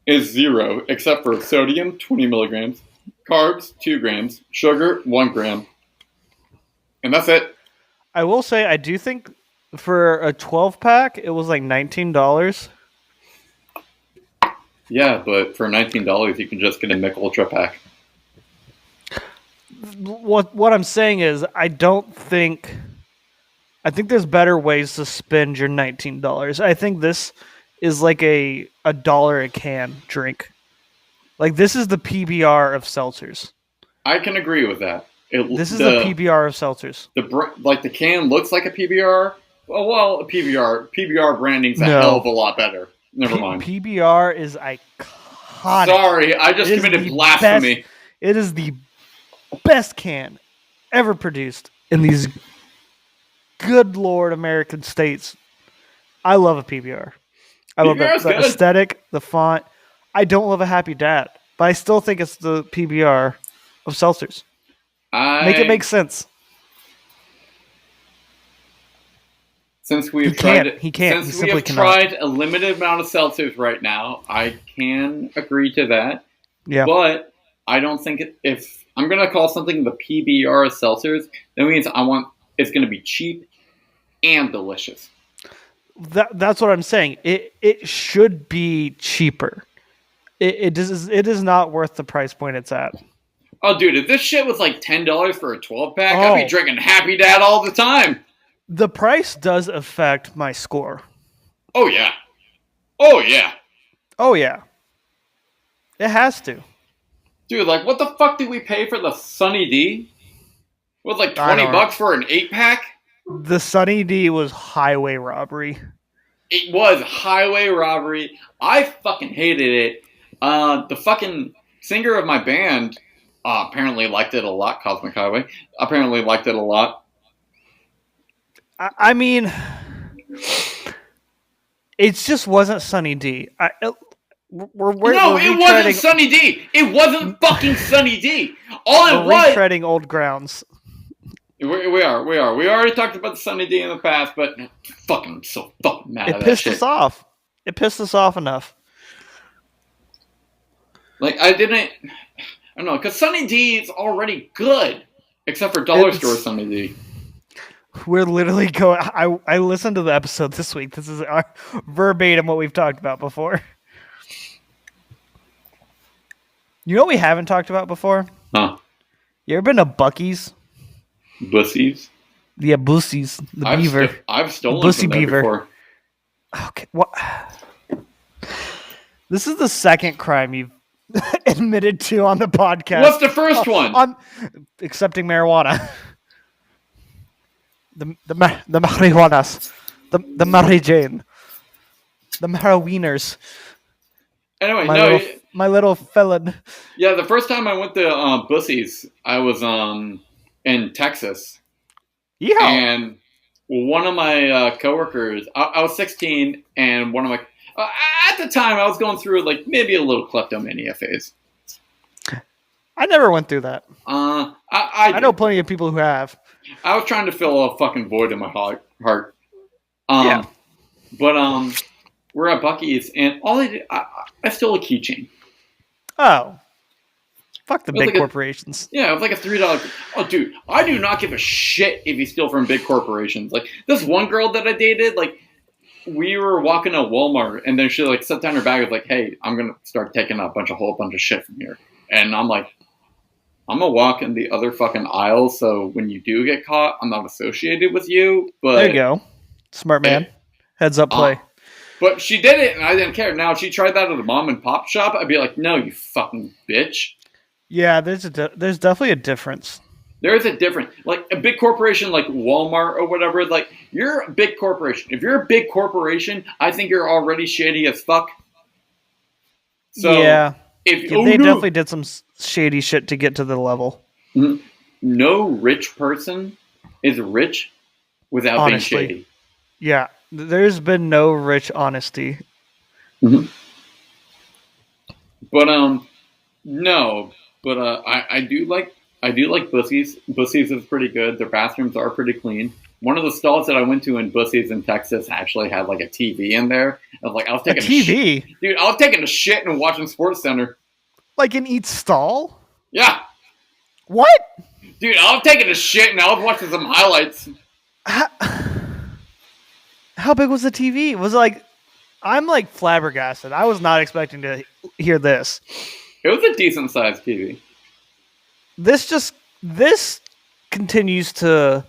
is 0, except for sodium, 20 milligrams, carbs, 2 grams, sugar, 1 gram. And that's it. I will say, I do think for a 12-pack, it was like $19. Yeah, but for $19, you can just get a Mick Ultra pack. What I'm saying is, I think there's better ways to spend your $19. I think this is like a $1 a can drink. Like, this is the PBR of seltzers. I can agree with that. This is the PBR of seltzers. The can looks like a PBR. Well, a PBR. PBR branding's a hell of a lot better. Never mind. PBR is iconic. iconic. Sorry, I just committed blasphemy. It is the best can ever produced in these good Lord American states. I love a PBR. I love the aesthetic, the font. I don't love a Happy Dad, but I still think it's the PBR of seltzers. Make it make sense. Since we've tried a limited amount of seltzers right now, I can agree to that. Yeah. But I don't think if I'm going to call something the PBR of seltzers, that means it's going to be cheap and delicious. That's what I'm saying. It should be cheaper. It is not worth the price point it's at. Oh, dude, if this shit was like $10 for a 12-pack, I'd be drinking Happy Dad all the time. The price does affect my score. Oh, yeah. Oh, yeah. Oh, yeah. It has to. Dude, like, what the fuck did we pay for the Sunny D? It was like $20 for an 8-pack? The Sunny D was highway robbery. It was highway robbery. I fucking hated it. The fucking singer of my band apparently liked it a lot. Cosmic Highway apparently liked it a lot. I mean, it just wasn't Sunny D. It wasn't Sunny D. It wasn't fucking Sunny D. We're retreading old grounds. We are. We already talked about the Sunny D in the past, but fucking so fucking mad at that shit. It pissed us off. It pissed us off enough. Like, I don't know, because Sunny D is already good, except for Dollar Store Sunny D. We're literally going... I listened to the episode this week. This is our verbatim what we've talked about before. You know what we haven't talked about before? Huh? You ever been to Buc-ee's? Bussies? Yeah, Bussies. The beaver. I've stolen Bussy from that beaver. before. Okay, what? This is the second crime you've admitted to on the podcast. What's the first one? On accepting marijuana. The marijuanas. The Mary Jane. The Mariwieners. Anyway, my little felon. Yeah, the first time I went to Bussies, I was in Texas. Yeah. And one of my coworkers, I was 16, and one of my at the time I was going through like maybe a little kleptomania phase. I never went through that. I know plenty of people who have. I was trying to fill a fucking void in my heart. Yeah. But we're at Buc-ee's, and all I stole a keychain. Oh. Fuck the big corporations. It was like a $3. Oh, dude, I do not give a shit if you steal from big corporations. Like, this one girl that I dated, like, we were walking to Walmart, and then she, like, set down her bag and was like, hey, I'm going to start taking a whole bunch of shit from here. And I'm like, I'm going to walk in the other fucking aisle, so when you do get caught, I'm not associated with you. But there you go. Smart man. Heads up play. But she did it, and I didn't care. Now, if she tried that at a mom and pop shop, I'd be like, no, you fucking bitch. Yeah, there's definitely a difference. There is a difference. Like, a big corporation like Walmart or whatever, like, you're a big corporation. If you're a big corporation, I think you're already shady as fuck. So, yeah. They definitely did some shady shit to get to the level. No rich person is rich without being shady. Yeah. There's been no rich honesty. Mm-hmm. But, no. But I do like Bussies. Bussies is pretty good. Their bathrooms are pretty clean. One of the stalls that I went to in Bussies in Texas actually had like a TV in there. I was taking a TV. Dude, I was taking a shit and watching SportsCenter. Like in each stall? Yeah. What? Dude, I was taking a shit and I was watching some highlights. How big was the TV? Was it like... I'm like flabbergasted. I was not expecting to hear this. It was a decent sized TV. This continues to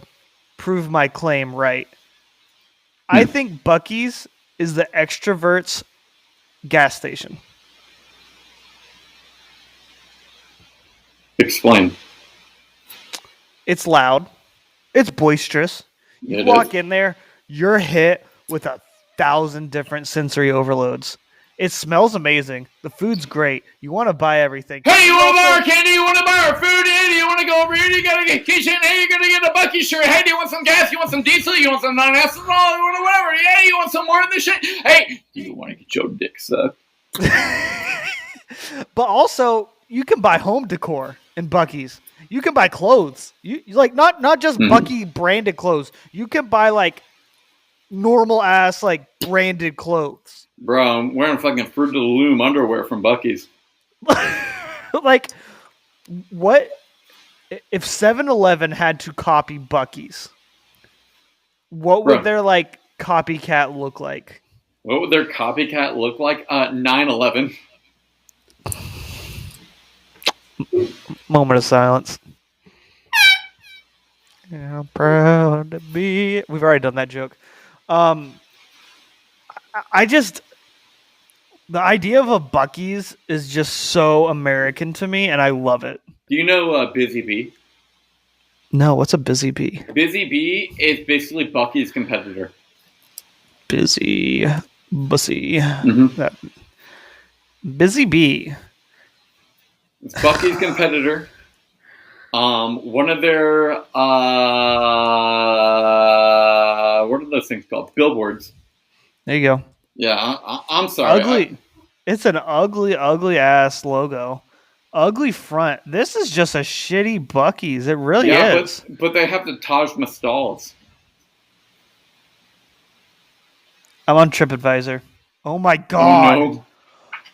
prove my claim right. I think Buc-ee's is the extroverts gas station. Explain. It's loud. It's boisterous. You walk in there, you're hit with 1,000 different sensory overloads. It smells amazing. The food's great. You want to buy everything. Hey, you want to buy our candy? You want to buy our food? Hey, do you want to go over here? You got to get kitchen. Hey, you're going to get a Bucky shirt. Hey, do you want some gas? You want some diesel? You want some non-ethanol? You want whatever. Yeah, you want some more of this shit? Hey, do you want to get your dick sucked? But also, you can buy home decor in Bucky's. You can buy clothes. You like not just Bucky branded clothes. You can buy like normal ass like branded clothes. Bro, I'm wearing fucking Fruit of the Loom underwear from Bucky's. Like, what if 7-Eleven had to copy Bucky's? What would their like copycat look like? What would their copycat look like? 9/11. Moment of silence. Yeah, I'm proud to be. We've already done that joke. I just, the idea of a Bucky's is just so American to me, and I love it. Do you know Busy Bee? No, what's a Busy Bee? Busy Bee is basically Bucky's competitor. Busy Bussy. Mm-hmm. Busy Bee. It's Bucky's competitor. One of their what are those things called? Billboards. There you go. Yeah, I'm sorry. Ugly. It's an ugly ass logo. Ugly front. This is just a shitty Bucky's. It really is. But they have the Taj Mahals. I'm on TripAdvisor. Oh my god. Oh, no.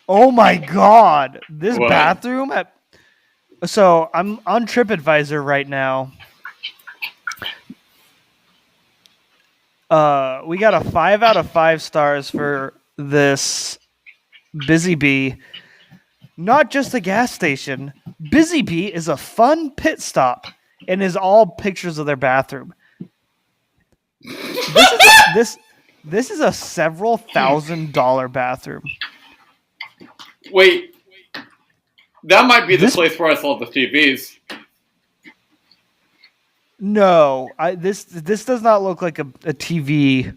Oh my god. This What? bathroom at... So I'm on TripAdvisor right now. We got a 5 out of 5 stars for this Busy Bee. Not just a gas station. Busy Bee is a fun pit stop and is all pictures of their bathroom. This is a several $1,000 bathroom. Wait. That might be the place where I saw the TVs. No, this does not look like a TV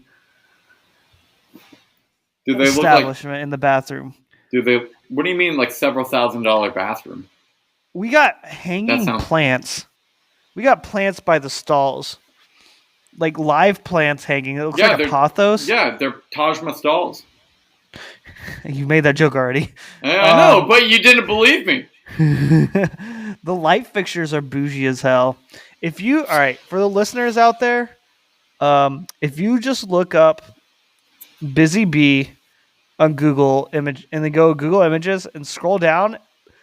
Do they establishment in the bathroom. Do they? What do you mean, like several $1,000 bathroom? We got hanging plants. We got plants by the stalls, like live plants hanging. It looks like a pothos. Yeah, they're Taj Mahals. You made that joke already. I know, but you didn't believe me. The light fixtures are bougie as hell. All right, for the listeners out there, if you just look up Busy Bee on Google image and then go Google Images and scroll down,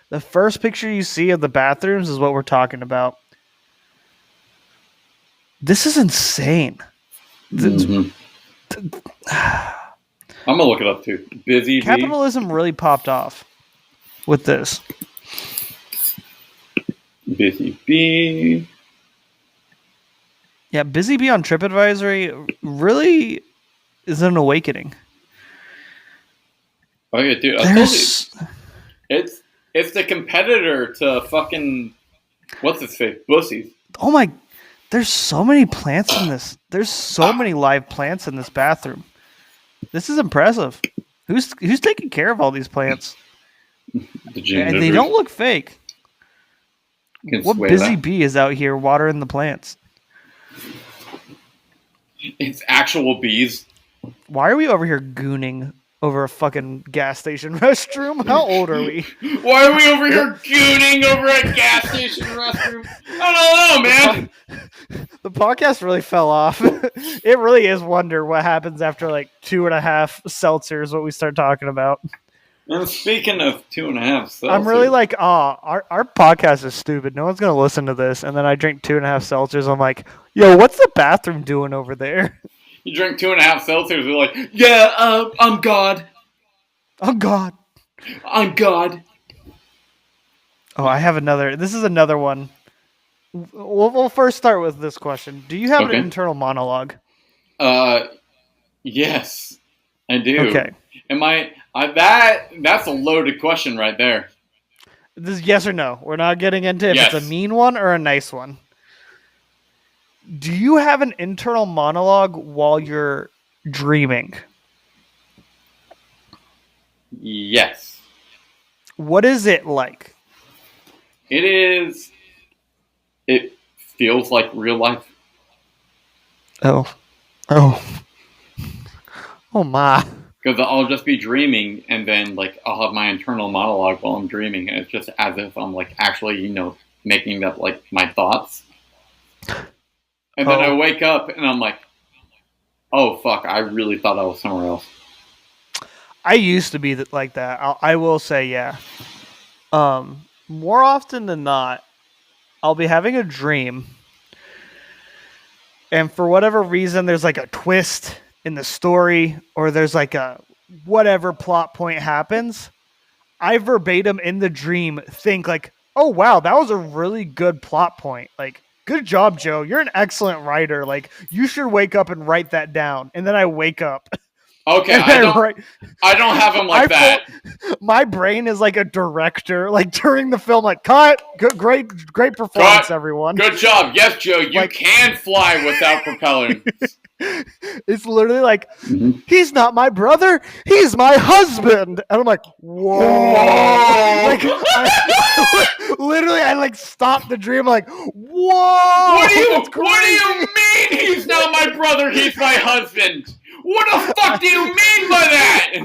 the first picture you see of the bathrooms is what we're talking about. This is insane. Mm-hmm. I'm gonna look it up too. Busy Bee. Capitalism really popped off with this. Busy Bee. Yeah, Busy Bee on TripAdvisor really is an awakening. Oh yeah, dude. I told you, it's the competitor to fucking what's its face? Bussies. Oh my! There's so many plants in this. There's so many live plants in this bathroom. This is impressive. Who's taking care of all these plants? And they don't look fake. What Busy Bee is out here watering the plants? It's actual bees. Why are we over here gooning over a fucking gas station restroom? How old are we? Why are we over here gooning over a gas station restroom? I don't know, man. The podcast really fell off. It really is wonder what happens after like 2.5 seltzers, what we start talking about. And speaking of 2.5 seltzers, I'm really like, our podcast is stupid. No one's going to listen to this. And then I drink 2.5 seltzers. I'm like, yo, what's the bathroom doing over there? You drink 2.5 seltzers, you're like, yeah, I'm God. I'm God. I'm God. Oh, I have another. This is another one. We'll first start with this question. Do you have an internal monologue? Yes, I do. Okay. That's a loaded question right there. This is yes or no. We're not getting into if it's a mean one or a nice one. Do you have an internal monologue while you're dreaming? Yes. What is it like? It feels like real life. Oh my. Because I'll just be dreaming, and then like I'll have my internal monologue while I'm dreaming, and it's just as if I'm like actually, making up like my thoughts. And then I wake up and I'm like, oh fuck, I really thought I was somewhere else. I used to be like that. I will say, yeah. More often than not, I'll be having a dream, and for whatever reason, there's like a twist in the story, or there's like a whatever plot point happens. I verbatim in the dream think like, oh wow, that was a really good plot point. Like, good job, Joe. You're an excellent writer. Like, you should wake up and write that down. And then I wake up. Okay, I don't have them like that. My brain is like a director. Like during the film, like cut, great performance, everyone. Good job, yes, Joe. You can fly without propelling. It's literally like, he's not my brother, he's my husband, and I'm like, whoa! Like, I like stopped the dream, like, whoa! What do you mean he's not my brother? He's my husband. What the fuck do you mean by that?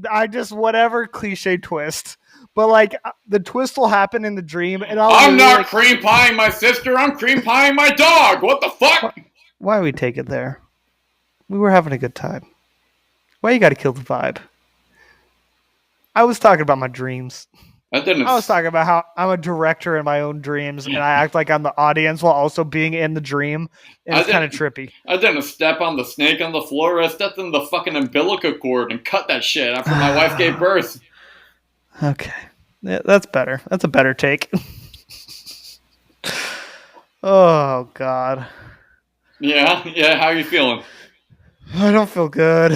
I just whatever cliche twist, but like the twist will happen in the dream, and I'm not cream pieing my sister. I'm cream pieing my dog. What the fuck? Why we take it there? We were having a good time. Why you got to kill the vibe? I was talking about my dreams. I was talking about how I'm a director in my own dreams, and I act like I'm the audience while also being in the dream. And it's kind of trippy. I didn't step on the snake on the floor. I stepped on the fucking umbilical cord and cut that shit after my wife gave birth. Okay. Yeah, that's better. That's a better take. Oh, God. Yeah? How are you feeling? I don't feel good.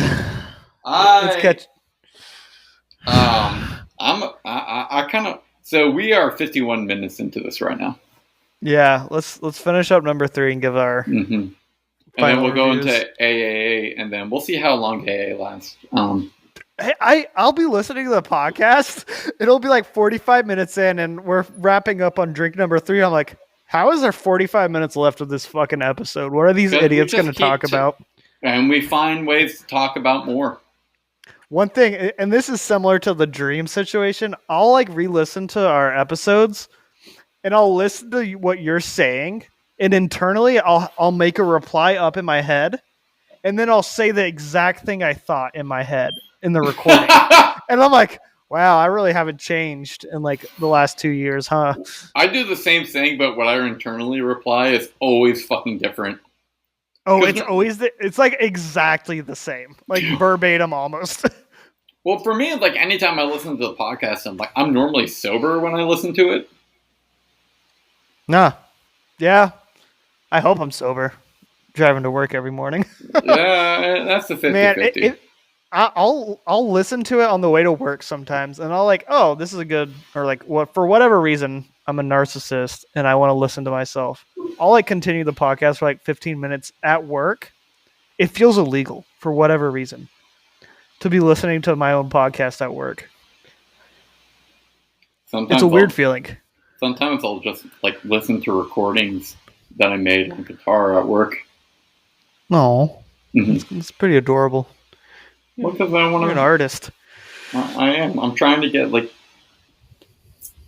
So we are 51 minutes into this right now. Yeah, let's finish up number 3 and give our and then we'll go into AAA, and then we'll see how long AA lasts. I'll be listening to the podcast. It'll be like 45 minutes in, and we're wrapping up on drink number 3. I'm like, how is there 45 minutes left of this fucking episode? What are these idiots going to talk about? And we find ways to talk about more. One thing, and this is similar to the dream situation, I'll like re-listen to our episodes, and I'll listen to what you're saying, and internally I'll make a reply up in my head, and then I'll say the exact thing I thought in my head in the recording. And I'm like, wow, I really haven't changed in like the last 2 years, huh? I do the same thing, but what I internally reply is always fucking different. Oh, it's always it's like exactly the same, like verbatim almost. Well, for me, like anytime I listen to the podcast, I'm normally sober when I listen to it. Nah, yeah, I hope I'm sober, driving to work every morning. Yeah, that's the 50-50. I'll listen to it on the way to work sometimes, and I'll like, oh, this is a good, or like what for whatever reason, I'm a narcissist and I want to listen to myself. I'll like continue the podcast for like 15 minutes at work. It feels illegal for whatever reason to be listening to my own podcast at work. It's a weird feeling. Sometimes I'll just like listen to recordings that I made on guitar at work. No, it's pretty adorable. Well, because I want to. You're an artist. I am. I'm trying to get like.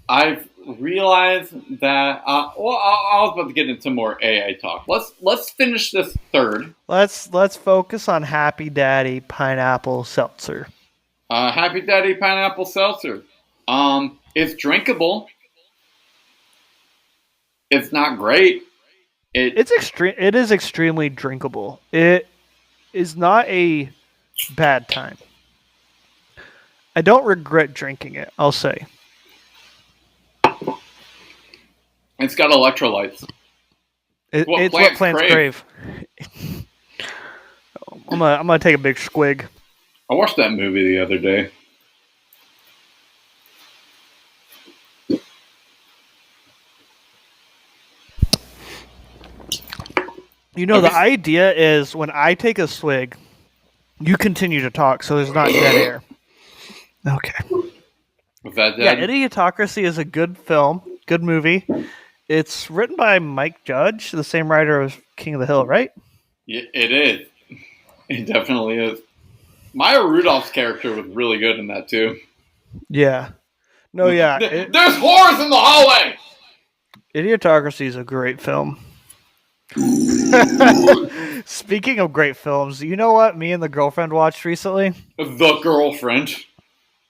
I've realized that. I was about to get into more AA talk. Let's finish this third. Let's focus on Happy Daddy Pineapple Seltzer. Happy Daddy Pineapple Seltzer. It's drinkable. It's not great. It is extremely drinkable. It is not a bad time. I don't regret drinking it, I'll say. It's got electrolytes. It's what plants crave. I'm gonna take a big squig. I watched that movie the other day. You know, the idea is when I take a swig, you continue to talk, so there's not dead air. Okay. Was that Yeah, dead? Idiotocracy is a good film, good movie. It's written by Mike Judge, the same writer as King of the Hill, right? Yeah, it is. It definitely is. Maya Rudolph's character was really good in that too. Yeah. No, yeah. There's whores in the hallway. Idiotocracy is a great film. Speaking of great films, you know what me and the girlfriend watched recently? The Girlfriend.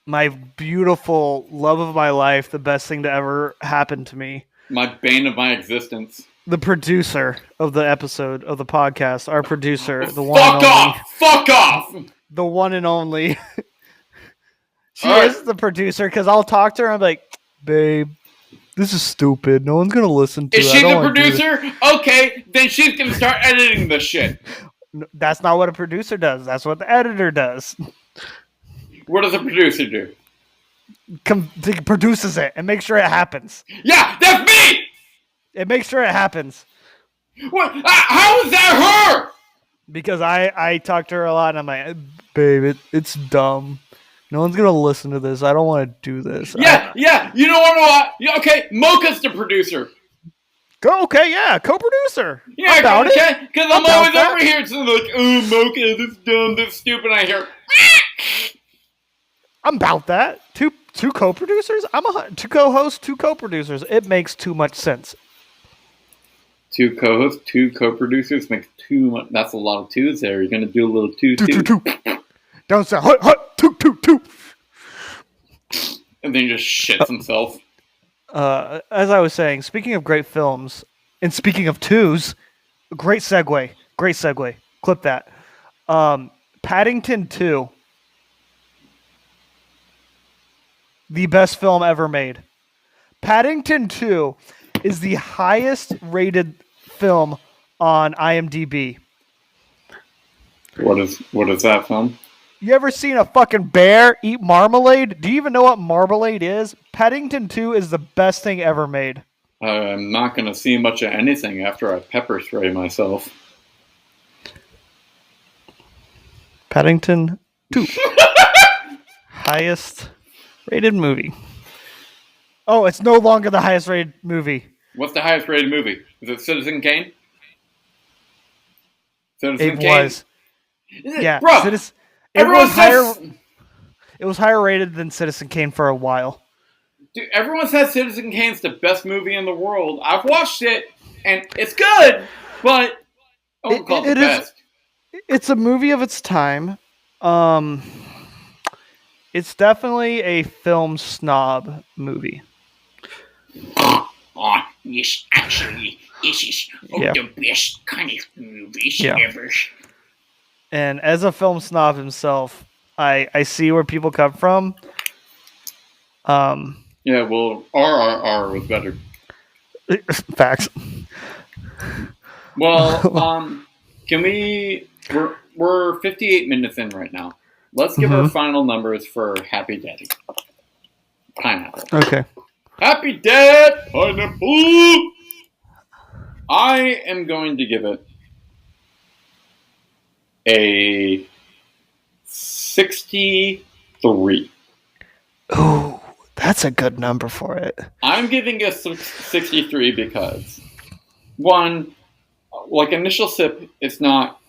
My beautiful love of my life, the best thing to ever happen to me. My bane of my existence. The producer of the episode of the podcast, our producer, the one Fuck and only. off! Fuck off! The one and only. She All right. is the producer because I'll talk to her and I'm like, babe, this is stupid. No one's going to listen to it. Is she the producer? Okay, then she's going to start editing the shit. That's not what a producer does. That's what the editor does. What does a producer do? Produces it and makes sure it happens. Yeah, that's me! It makes sure it happens. What? How is that her? Because I talk to her a lot and I'm like, babe, it's dumb. No one's going to listen to this. I don't want to do this. Yeah. You know what? Okay, Mocha's the producer. Okay, yeah, co-producer. Yeah, about okay, because I'm always that. over here, so like, oh, Mocha, this dumb, this stupid. I hear. I'm about that. Two co-producers. Two co-hosts, two co-producers. It makes too much sense. Two co-hosts, two co-producers makes too much. That's a lot of twos there. You're gonna do a little two. Don't say hut, two. And then he just shits himself. As I was saying, speaking of great films, and speaking of twos, great segue. Clip that. Paddington 2. The best film ever made. Paddington 2 is the highest rated film on IMDb. What is that film? You ever seen a fucking bear eat marmalade? Do you even know what marmalade is? Paddington 2 is the best thing ever made. I'm not going to see much of anything after I pepper spray myself. Paddington 2. Highest rated movie. Oh, it's no longer the highest rated movie. What's the highest rated movie? Is it Citizen Kane? It was. Yeah, bro. It was higher rated than Citizen Kane for a while. Dude, everyone says Citizen Kane's the best movie in the world. I've watched it, and it's good, but I won't call it the best. It's a movie of its time. It's definitely a film snob movie. Yes, actually, this is the best kind of movies ever. And as a film snob himself, I see where people come from. Yeah, well, RRR was better. Facts. Well, can we? We're 58 minutes in right now. Let's give our final numbers for Happy Daddy. Pineapple. Okay. Happy Dad Pineapple. I am going to give it a 63. Ooh, that's a good number for it. I'm giving it 63 because, one, like initial sip, it's not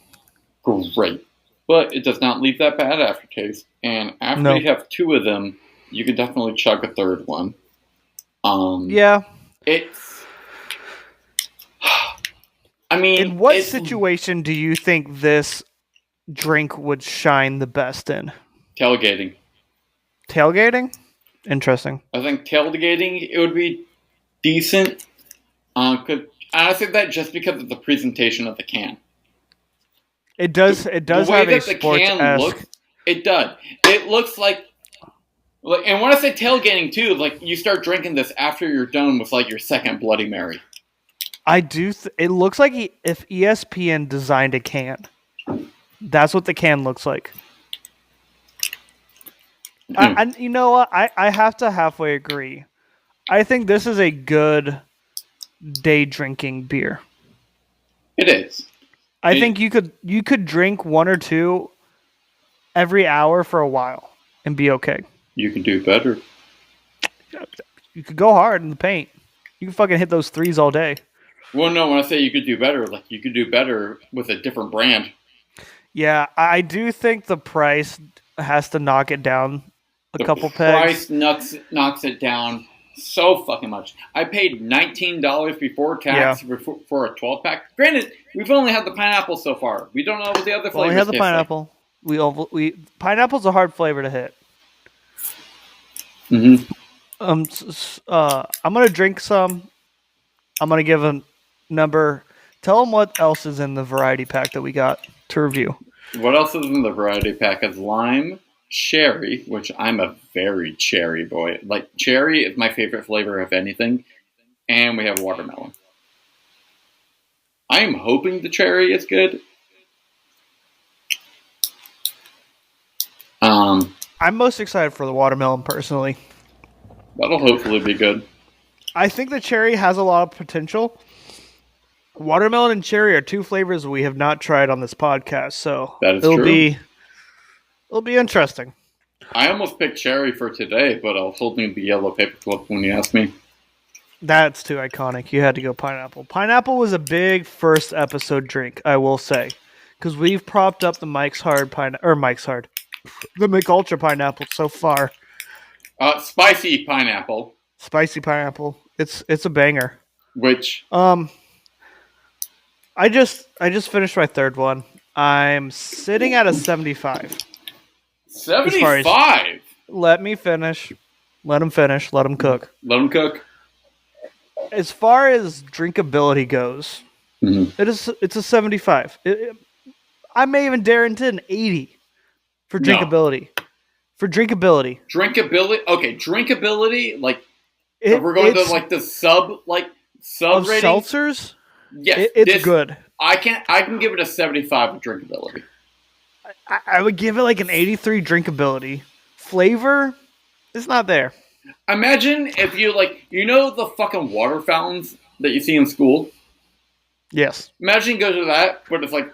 great, but it does not leave that bad aftertaste. And after you have two of them, you can definitely chug a third one. Yeah. It's. I mean, in what situation do you think this drink would shine the best in? Tailgating. Tailgating? Interesting. I think tailgating, it would be decent. I say that just because of the presentation of the can. It does have a sports-esque. It does. It looks like, and when I say tailgating too, like you start drinking this after you're done with like your second Bloody Mary. I do. It looks like if ESPN designed a can, that's what the can looks like. And you know what? I have to halfway agree. I think this is a good day drinking beer. It is. I think you could drink one or two every hour for a while and be okay. You can do better. You could go hard in the paint. You can fucking hit those threes all day. Well, no, when I say you could do better, like you could do better with a different brand. Yeah, I do think the price has to knock it down a couple pegs. Price knocks it down so fucking much. I paid $19 before tax for a 12-pack. Granted, we've only had the pineapple so far. We don't know what the other flavors only had the taste pineapple. Like. Pineapple's a hard flavor to hit. Mm-hmm. I'm gonna drink some. I'm gonna give a number. Tell them what else is in the variety pack that we got to review. What else is in the variety pack? Is lime, cherry, which I'm a very cherry boy. Like cherry is my favorite flavor of anything, and we have watermelon. I am hoping the cherry is good. I'm most excited for the watermelon personally. That'll hopefully be good. I think the cherry has a lot of potential. Watermelon and cherry are two flavors we have not tried on this podcast, so it'll be interesting. I almost picked cherry for today, but I was holding the yellow paperclip when you asked me. That's too iconic. You had to go pineapple. Pineapple was a big first episode drink, I will say, because we've propped up the Mike's Hard the McUltra pineapple so far. Spicy pineapple. Spicy pineapple. It's a banger. Which I just finished my third one. I'm sitting at a 75. 75. Let me finish. Let him finish. Let him cook. Let him cook. As far as drinkability goes, it's a 75. I may even dare into an 80 for drinkability. No. For drinkability. Okay, drinkability. Like, if we're going to like the sub rating. Seltzers. Yes, it's good. I can give it a 75 of drinkability. I would give it like an 83 drinkability. Flavor, it's not there. Imagine if you the fucking water fountains that you see in school? Yes. Imagine go to that, but it's like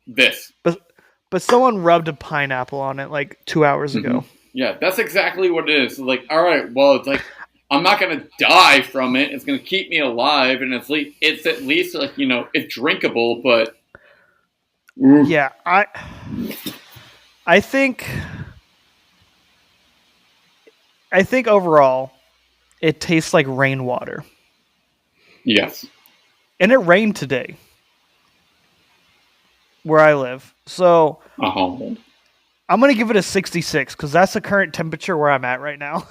this. But someone rubbed a pineapple on it like 2 hours ago. Yeah, that's exactly what it is. Like, all right, well, it's like, I'm not going to die from it. It's going to keep me alive, and it's at least, like, it's drinkable, but... Yeah, I think overall, it tastes like rainwater. Yes. And it rained today, where I live. So I'm going to give it a 66, because that's the current temperature where I'm at right now.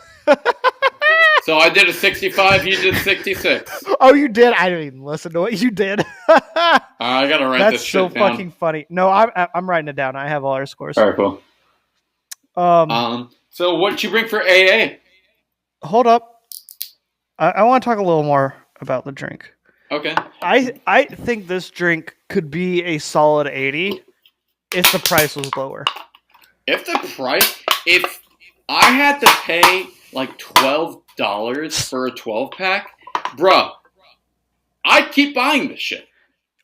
So I did a 65, you did 66. Oh, you did? I didn't even listen to what you did. I gotta write this shit down. That's so fucking funny. No, I'm writing it down. I have all our scores. All right, cool. So what did you bring for AA? Hold up. I want to talk a little more about the drink. Okay. I think this drink could be a solid 80 if the price was lower. If I had to pay like $12 for a 12-pack, bruh, I'd keep buying this shit.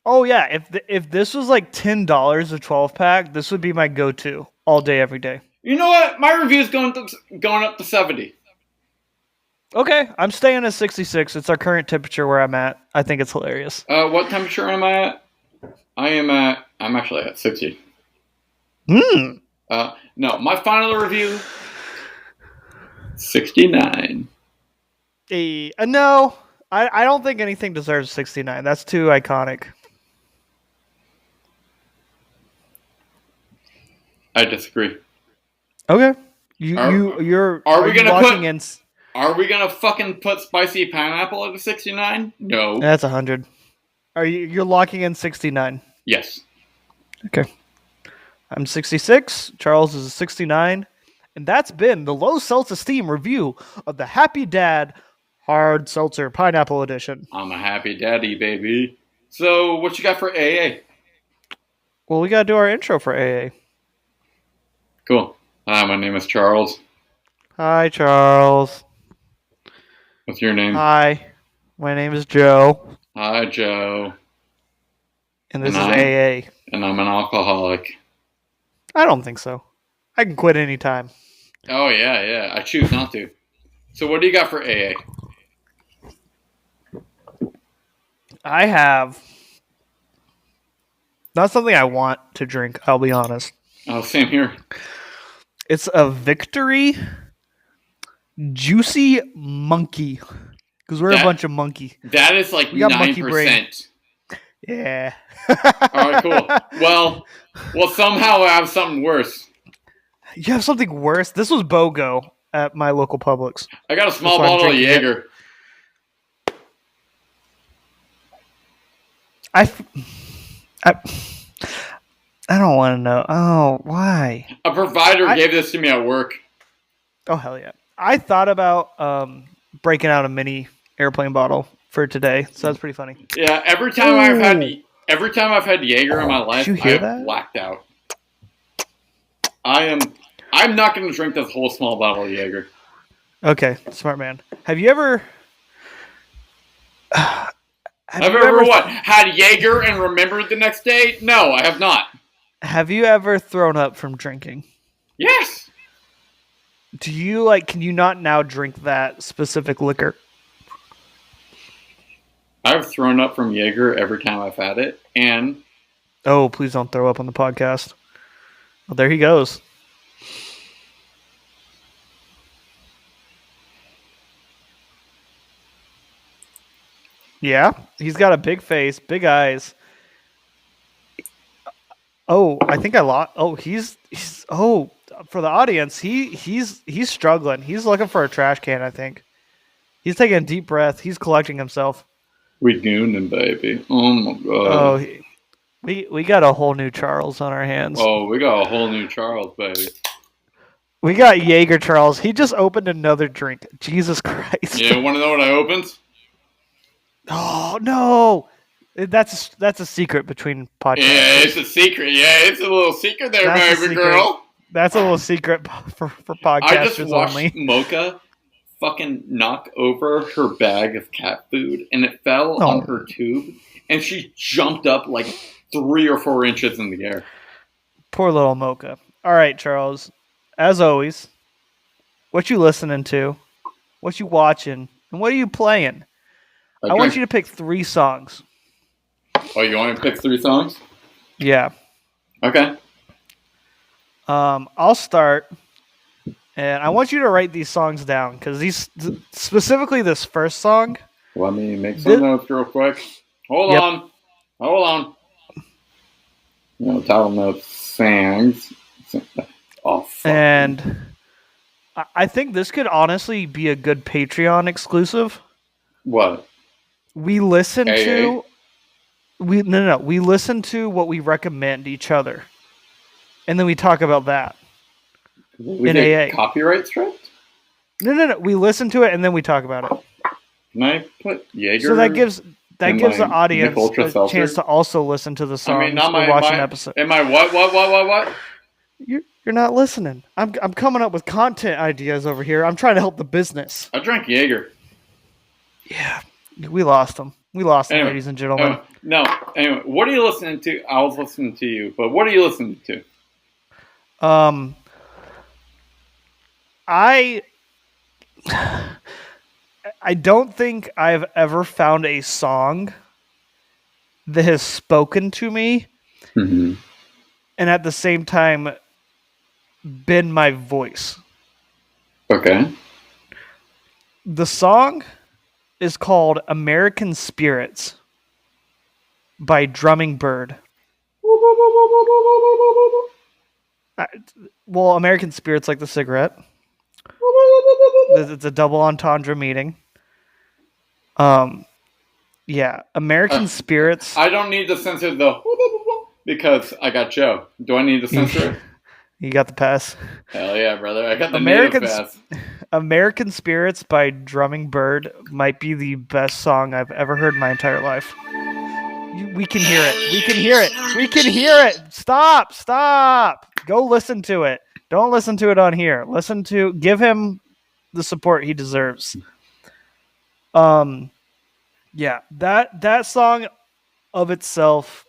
Oh yeah, if this was like $10 a 12-pack, this would be my go-to all day, every day. You know what? My review is going up to 70. Okay, I'm staying at 66. It's our current temperature where I'm at. I think it's hilarious. What temperature am I at? I'm actually at 60. No, my final review, 69. No, I don't think anything deserves 69. That's too iconic. I disagree. Okay. Are we gonna fucking put spicy pineapple at a 69? No. That's 100. You're locking in 69? Yes. Okay. I'm 66. Charles is a 69. And that's been the low Seltz-Esteem review of the Happy Dad Hard Seltzer Pineapple Edition. I'm a happy daddy, baby. So, what you got for AA? Well, we got to do our intro for AA. Cool. Hi, my name is Charles. Hi, Charles. What's your name? Hi, my name is Joe. Hi, Joe. And this is AA. And I'm an alcoholic. I don't think so. I can quit anytime. Oh, yeah. I choose not to. So what do you got for AA? I have not something I want to drink, I'll be honest. Oh, same here. It's a Victory Juicy Monkey. Because we're a bunch of monkey. That is like 9%. Yeah. All right, cool. Well, somehow I have something worse. You have something worse? This was BOGO at my local Publix. I got a small bottle of Jaeger. I don't want to know. Oh, why? A provider gave this to me at work. Oh, hell yeah. I thought about breaking out a mini airplane bottle for today, so that's pretty funny. Yeah, every time I've had Jaeger in my life, I've blacked out. I'm not going to drink this whole small bottle of Jaeger. Okay, smart man. Have you ever... Had Jaeger and remembered the next day? No, I have not. Have you ever thrown up from drinking? Yes. Do you can you not now drink that specific liquor? I've thrown up from Jaeger every time I've had it, and... Oh, please don't throw up on the podcast. Well, there he goes. Yeah, he's got a big face, big eyes. Oh, I think I lost. Oh, he's for the audience, he's struggling. He's looking for a trash can, I think. He's taking a deep breath. He's collecting himself. We gooned him, baby. Oh my god. Oh, we got a whole new Charles on our hands. Oh, we got a whole new Charles, baby. We got Jaeger Charles. He just opened another drink. Jesus Christ. Yeah, want to know what I opened? Oh no. That's a secret between podcasts. Yeah, it's a secret. Yeah, it's a little secret there, baby girl. That's a little secret for podcasters only. I just watched Mocha fucking knock over her bag of cat food, and it fell on her tube, and she jumped up like 3 or 4 inches in the air. Poor little Mocha. All right, Charles. As always, what you listening to, what you watching, and what are you playing? I want you to pick 3 songs. Oh, you want me to pick 3 songs? Yeah. Okay. I'll start, and I want you to write these songs down because specifically this first song. Let me make some notes real quick. Hold on. Title notes, songs. Oh, fuck. And I think this could honestly be a good Patreon exclusive. What? We listen to. We listen to what we recommend each other, and then we talk about that. We in AA. Copyright strike? No. We listen to it and then we talk about it. Can I put Jaeger? So that gives the audience a chance to also listen to the songs or watch an episode. Am I what? You're not listening. I'm coming up with content ideas over here. I'm trying to help the business. I drank Jaeger. Yeah, we lost them. Ladies and gentlemen. Anyway, what are you listening to? I was listening to you, but what are you listening to? I don't think I've ever found a song that has spoken to me, and at the same time been my voice. Okay. The song is called American Spirits by Drumming Bird. Well, American Spirits like the cigarette. It's a double entendre meaning. Yeah, American Spirits. I don't need to censor the because I got Joe. Do I need to censor it? You got the pass. Hell yeah, brother. I got the native pass. American Spirits by Drumming Bird might be the best song I've ever heard in my entire life. We can hear it. Stop. Go listen to it. Don't listen to it on here. Give him the support he deserves. Yeah, that song of itself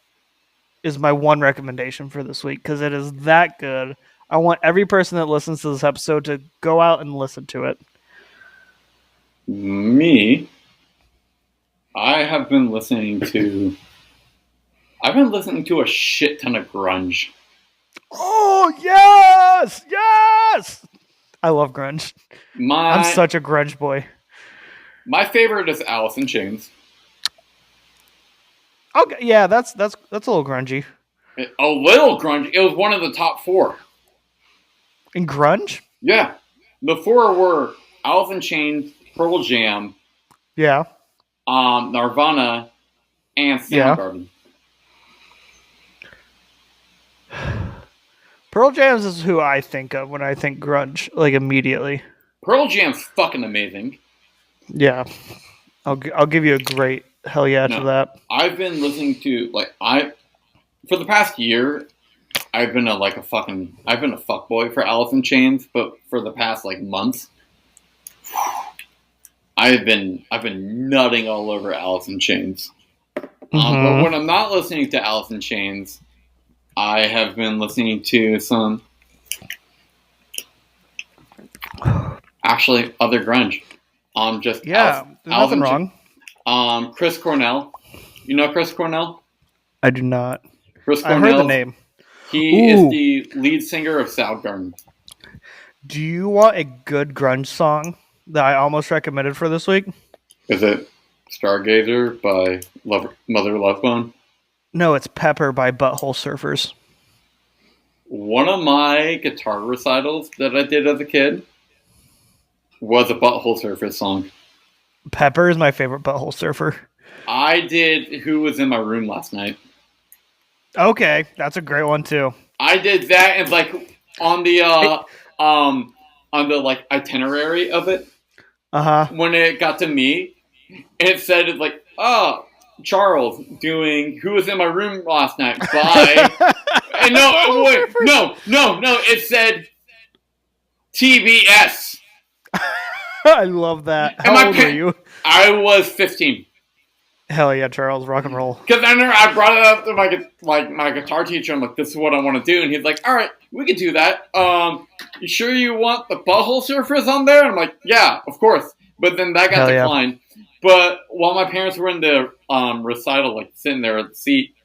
is my one recommendation for this week because it is that good. I want every person that listens to this episode to go out and listen to it. Me, I've been listening to a shit ton of grunge. Oh, yes! Yes! I love grunge. I'm such a grunge boy. My favorite is Alice in Chains. Okay, yeah, that's a little grungy. A little grungy. It was one of the top 4. In grunge? Yeah. The 4 were Alice in Chains, Pearl Jam, yeah, Nirvana, and Soundgarden. Pearl Jam is who I think of when I think grunge, like immediately. Pearl Jam's fucking amazing. Yeah, I'll give you a great hell yeah to that. I've been listening to for the past year, I've been a fuckboy for Alice in Chains, but for the past months, I've been nutting all over Alice in Chains. But when I'm not listening to Alice in Chains, I have been listening to some actually other grunge. There's nothing wrong. Chris Cornell. You know Chris Cornell? I do not. Chris Cornell. I heard the name. He is the lead singer of Soundgarden. Do you want a good grunge song that I almost recommended for this week? Is it Stargazer by Mother Love Bone? No, it's Pepper by Butthole Surfers. One of my guitar recitals that I did as a kid was a Butthole Surfers song. Pepper is my favorite Butthole Surfer. I did Who Was in My Room Last Night. Okay, that's a great one too. I did that and on the itinerary of it. When it got to me, it said Charles doing Who Was in My Room Last Night by and no, it said TBS. I love that. How old were you? I was 15. Hell yeah, Charles, rock and roll. Because I brought it up to my guitar teacher. I'm like, this is what I want to do, and he's like, all right, we can do that. You sure you want the Butthole Surfers on there? And I'm like, yeah, of course. But then that got declined. Yeah. But while my parents were in the recital, sitting there at the seat,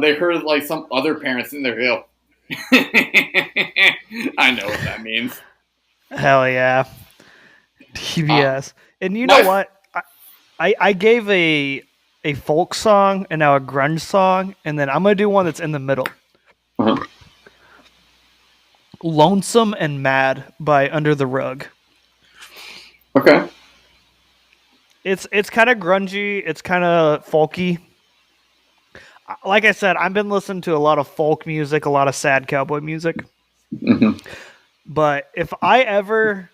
they heard some other parents in there go. I know what that means. Hell yeah. TBS. And you know what? I gave a folk song and now a grunge song, and then I'm going to do one that's in the middle. Lonesome and Mad by Under the Rug. Okay. It's kind of grungy. It's kind of folky. Like I said, I've been listening to a lot of folk music, a lot of sad cowboy music. Mm-hmm. But if I ever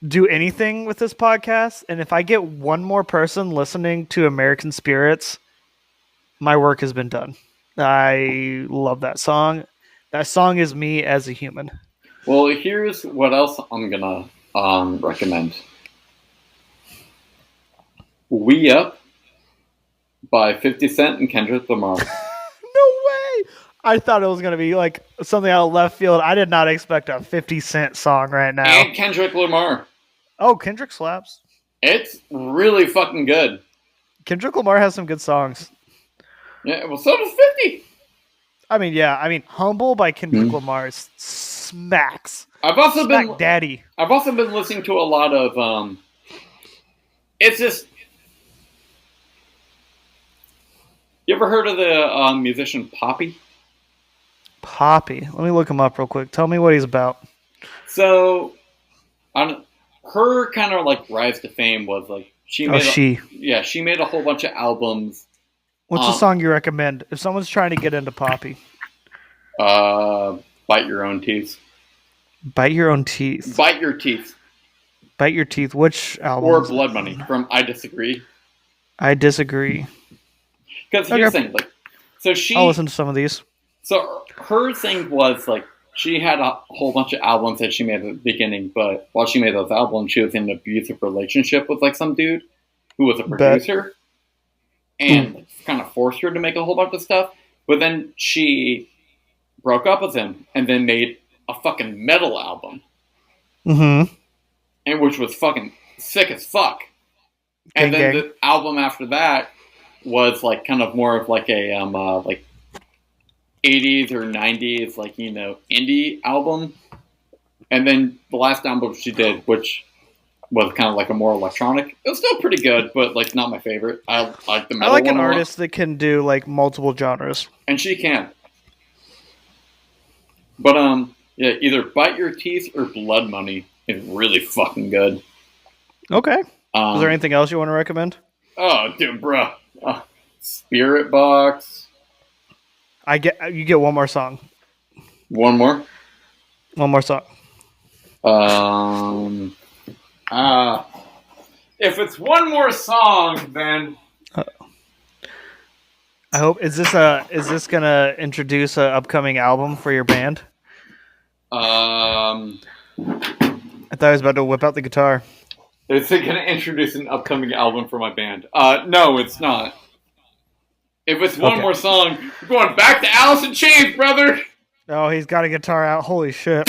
do anything with this podcast, and if I get one more person listening to American Spirits, my work has been done. I love that song. That song is me as a human. Well, here's what else I'm gonna recommend. We Up by 50 Cent and Kendrick Lamar. No way! I thought it was going to be something out of left field. I did not expect a 50 Cent song right now. And Kendrick Lamar. Oh, Kendrick slaps. It's really fucking good. Kendrick Lamar has some good songs. Yeah, well, so does 50. Humble by Kendrick Lamar smacks. I've also been listening to a lot of it's just. You ever heard of the musician Poppy? Poppy. Let me look him up real quick. Tell me what he's about. So, her kind of rise to fame was she made a whole bunch of albums. What's the song you recommend if someone's trying to get into Poppy? Bite Your Own Teeth. Bite Your Own Teeth. Bite Your Teeth. Bite Your Teeth. Which album? Or Blood Money from I Disagree. I Disagree. Because here's the thing, I'll listen to some of these. So her thing was she had a whole bunch of albums that she made at the beginning, but while she made those albums, she was in an abusive relationship with some dude who was a producer, and kind of forced her to make a whole bunch of stuff. But then she broke up with him, and then made a fucking metal album. Mm-hmm. And which was fucking sick as fuck. And then the album after that was like kind of more of like a like 80s or 90s like indie album. And then the last album she did, which was kind of like a more electronic, it was still pretty good, but like not my favorite. I like the metal. I like an artist that can do like multiple genres, and she can. But yeah, either Bite Your Teeth or Blood Money is really fucking good. Okay. Is there anything else you want to recommend? Oh, dude, bro. Spirit Box. You get one more song. One more? One more song. If it's one more song, then I hope is this gonna introduce an upcoming album for your band? I thought I was about to whip out the guitar. Is it going to introduce an upcoming album for my band? No, it's not. If it's one more song, we're going back to Alice in Chains, brother! Oh, he's got a guitar out. Holy shit.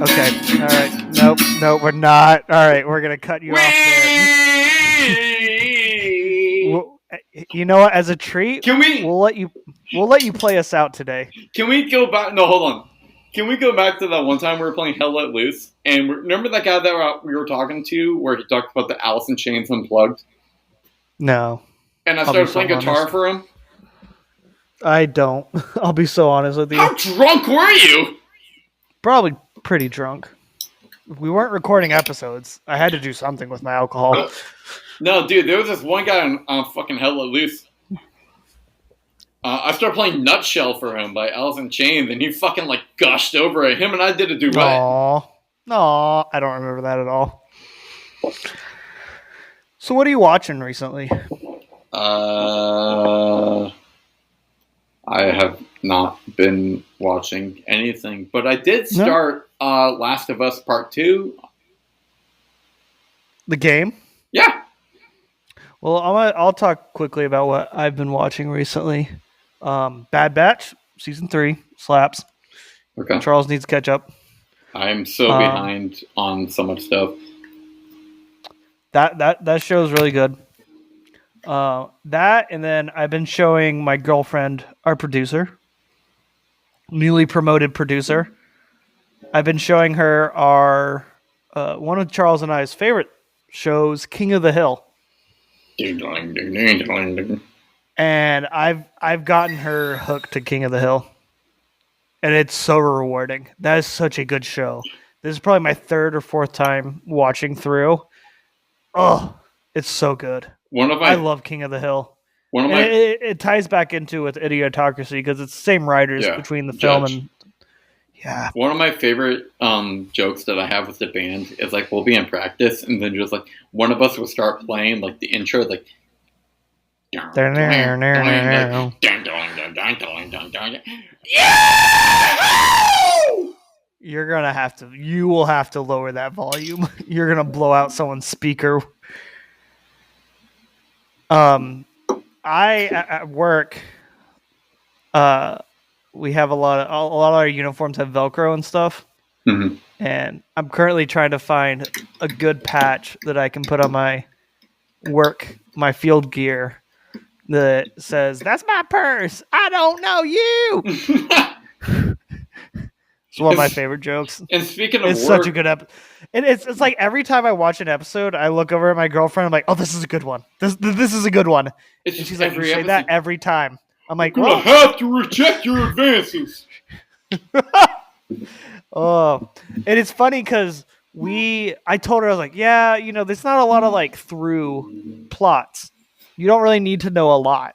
Okay, alright. Nope, we're not. Alright, we're going to cut you off there. You know what? As a treat, we'll let you play us out today. Can we go back? No, hold on. Can we go back to that one time we were playing Hell Let Loose? And remember that guy that we were talking to, where he talked about the Alice in Chains Unplugged? No. And I started playing guitar for him. I don't. I'll be so honest with you. How drunk were you? Probably pretty drunk. We weren't recording episodes. I had to do something with my alcohol. No, dude, there was this one guy on fucking Hell Let Loose. I started playing Nutshell for him by Alice in Chains, and he fucking like gushed over it. Him and I did a duet. Aww, I don't remember that at all. So what are you watching recently? I have not been watching anything, but I did start Last of Us Part 2. The game? Yeah. Well, I'll talk quickly about what I've been watching recently. Bad Batch, Season 3, slaps. Okay. Charles needs to catch up. I'm so behind on so much stuff. That show is really good. That, and then I've been showing my girlfriend, our producer, newly promoted producer. I've been showing her our one of Charles and I's favorite shows, King of the Hill. And I've gotten her hooked to King of the Hill. And it's so rewarding. That is such a good show. This is probably my third or fourth time watching through. Oh, it's so good. I love King of the Hill. It ties back into with Idiotocracy because it's the same writers between the film and One of my favorite jokes that I have with the band is like we'll be in practice and then just like one of us will start playing like the intro like you will have to lower that volume. You're gonna blow out someone's speaker. At work, we have a lot of our uniforms have Velcro and stuff. Mm-hmm. And I'm currently trying to find a good patch that I can put on my field gear that says, "That's my purse. I don't know you." It's one of my favorite jokes. And speaking of it's such a good episode. And it's like every time I watch an episode, I look over at my girlfriend. I'm like, "Oh, this is a good one. This is a good one." And she's like, "You say that every time." I'm like, "You're gonna have to reject your advances." Oh, and it's funny because I told her, I was like, "Yeah, there's not a lot of like through plots. You don't really need to know a lot.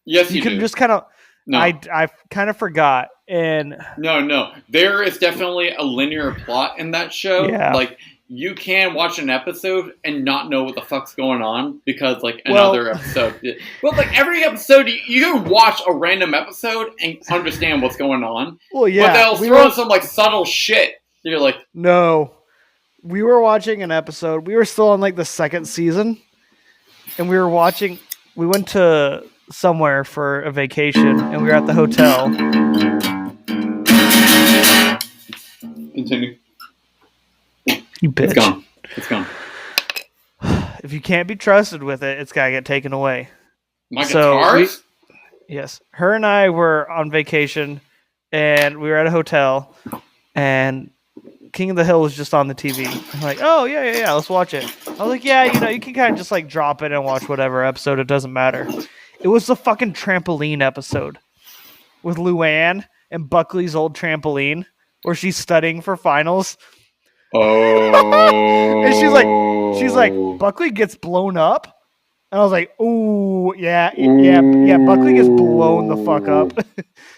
Yes, you can do. Just kind of." No. I kind of forgot. And no, there is definitely a linear plot in that show. Yeah. Like you can watch an episode and not know what the fuck's going on because like another episode. Well, like every episode, you can watch a random episode and understand what's going on. Well, yeah, but they'll throw in some like subtle shit. You're like, no. We were watching an episode. We were still on like the second season, and we were watching we went to somewhere for a vacation, and we were at the hotel. Continue. You bitch. It's gone. If you can't be trusted with it, it's gotta get taken away. My guitars? Yes. Her and I were on vacation, and we were at a hotel, and King of the Hill was just on the TV. I'm like, oh, yeah, let's watch it. I was like, yeah, you can kind of just like drop it and watch whatever episode. It doesn't matter. It was the fucking trampoline episode with Luann and Buckley's old trampoline where she's studying for finals. Oh. And she's like, Buckley gets blown up. And I was like, ooh, yeah, Buckley gets blown the fuck up.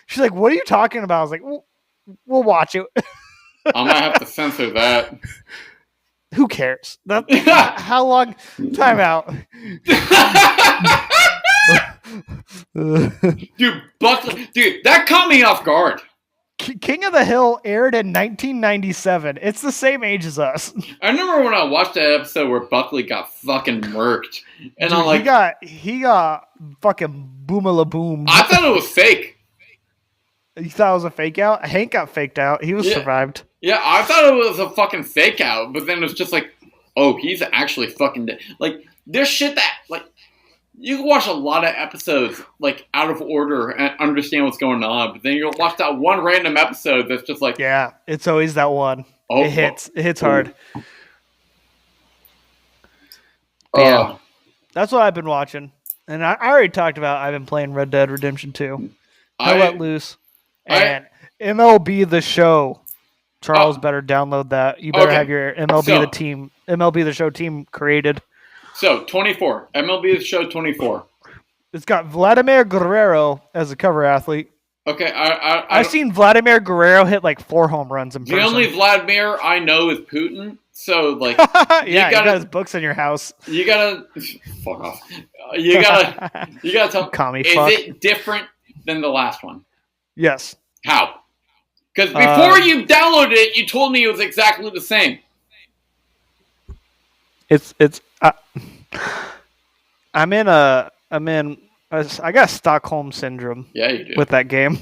She's like, what are you talking about? I was like, we'll watch it. I'm gonna have to censor that. Who cares? How long? Time out. Dude, Buckley, that caught me off guard. King of the Hill aired in 1997. It's the same age as us. I remember when I watched that episode where Buckley got fucking murked, and I'm like, he got fucking boom-a-la-boom. I thought it was fake. You thought it was a fake out? Hank got faked out. He was survived. Yeah, I thought it was a fucking fake out, but then it's just like, oh, he's actually fucking dead. Like, there's shit that, like, you can watch a lot of episodes, like, out of order and understand what's going on, but then you'll watch that one random episode that's just like... Yeah, it's always that one. Oh, it hits. It hits hard. Yeah, that's what I've been watching. And I already talked about I've been playing Red Dead Redemption 2. I Let Loose. And MLB The Show. Charles better download that. You better have your MLB The Show team created. So, 24. MLB The Show 24. It's got Vladimir Guerrero as a cover athlete. Okay, I've seen Vladimir Guerrero hit like 4 home runs in person. The only Vladimir I know is Putin. So, like... yeah, you got his books in your house. You gotta... Fuck off. You gotta tell... Commie is fuck. it different than the last one? Yes. How? Because before you downloaded it, you told me it was exactly the same. I got Stockholm syndrome. Yeah, you do. With that game.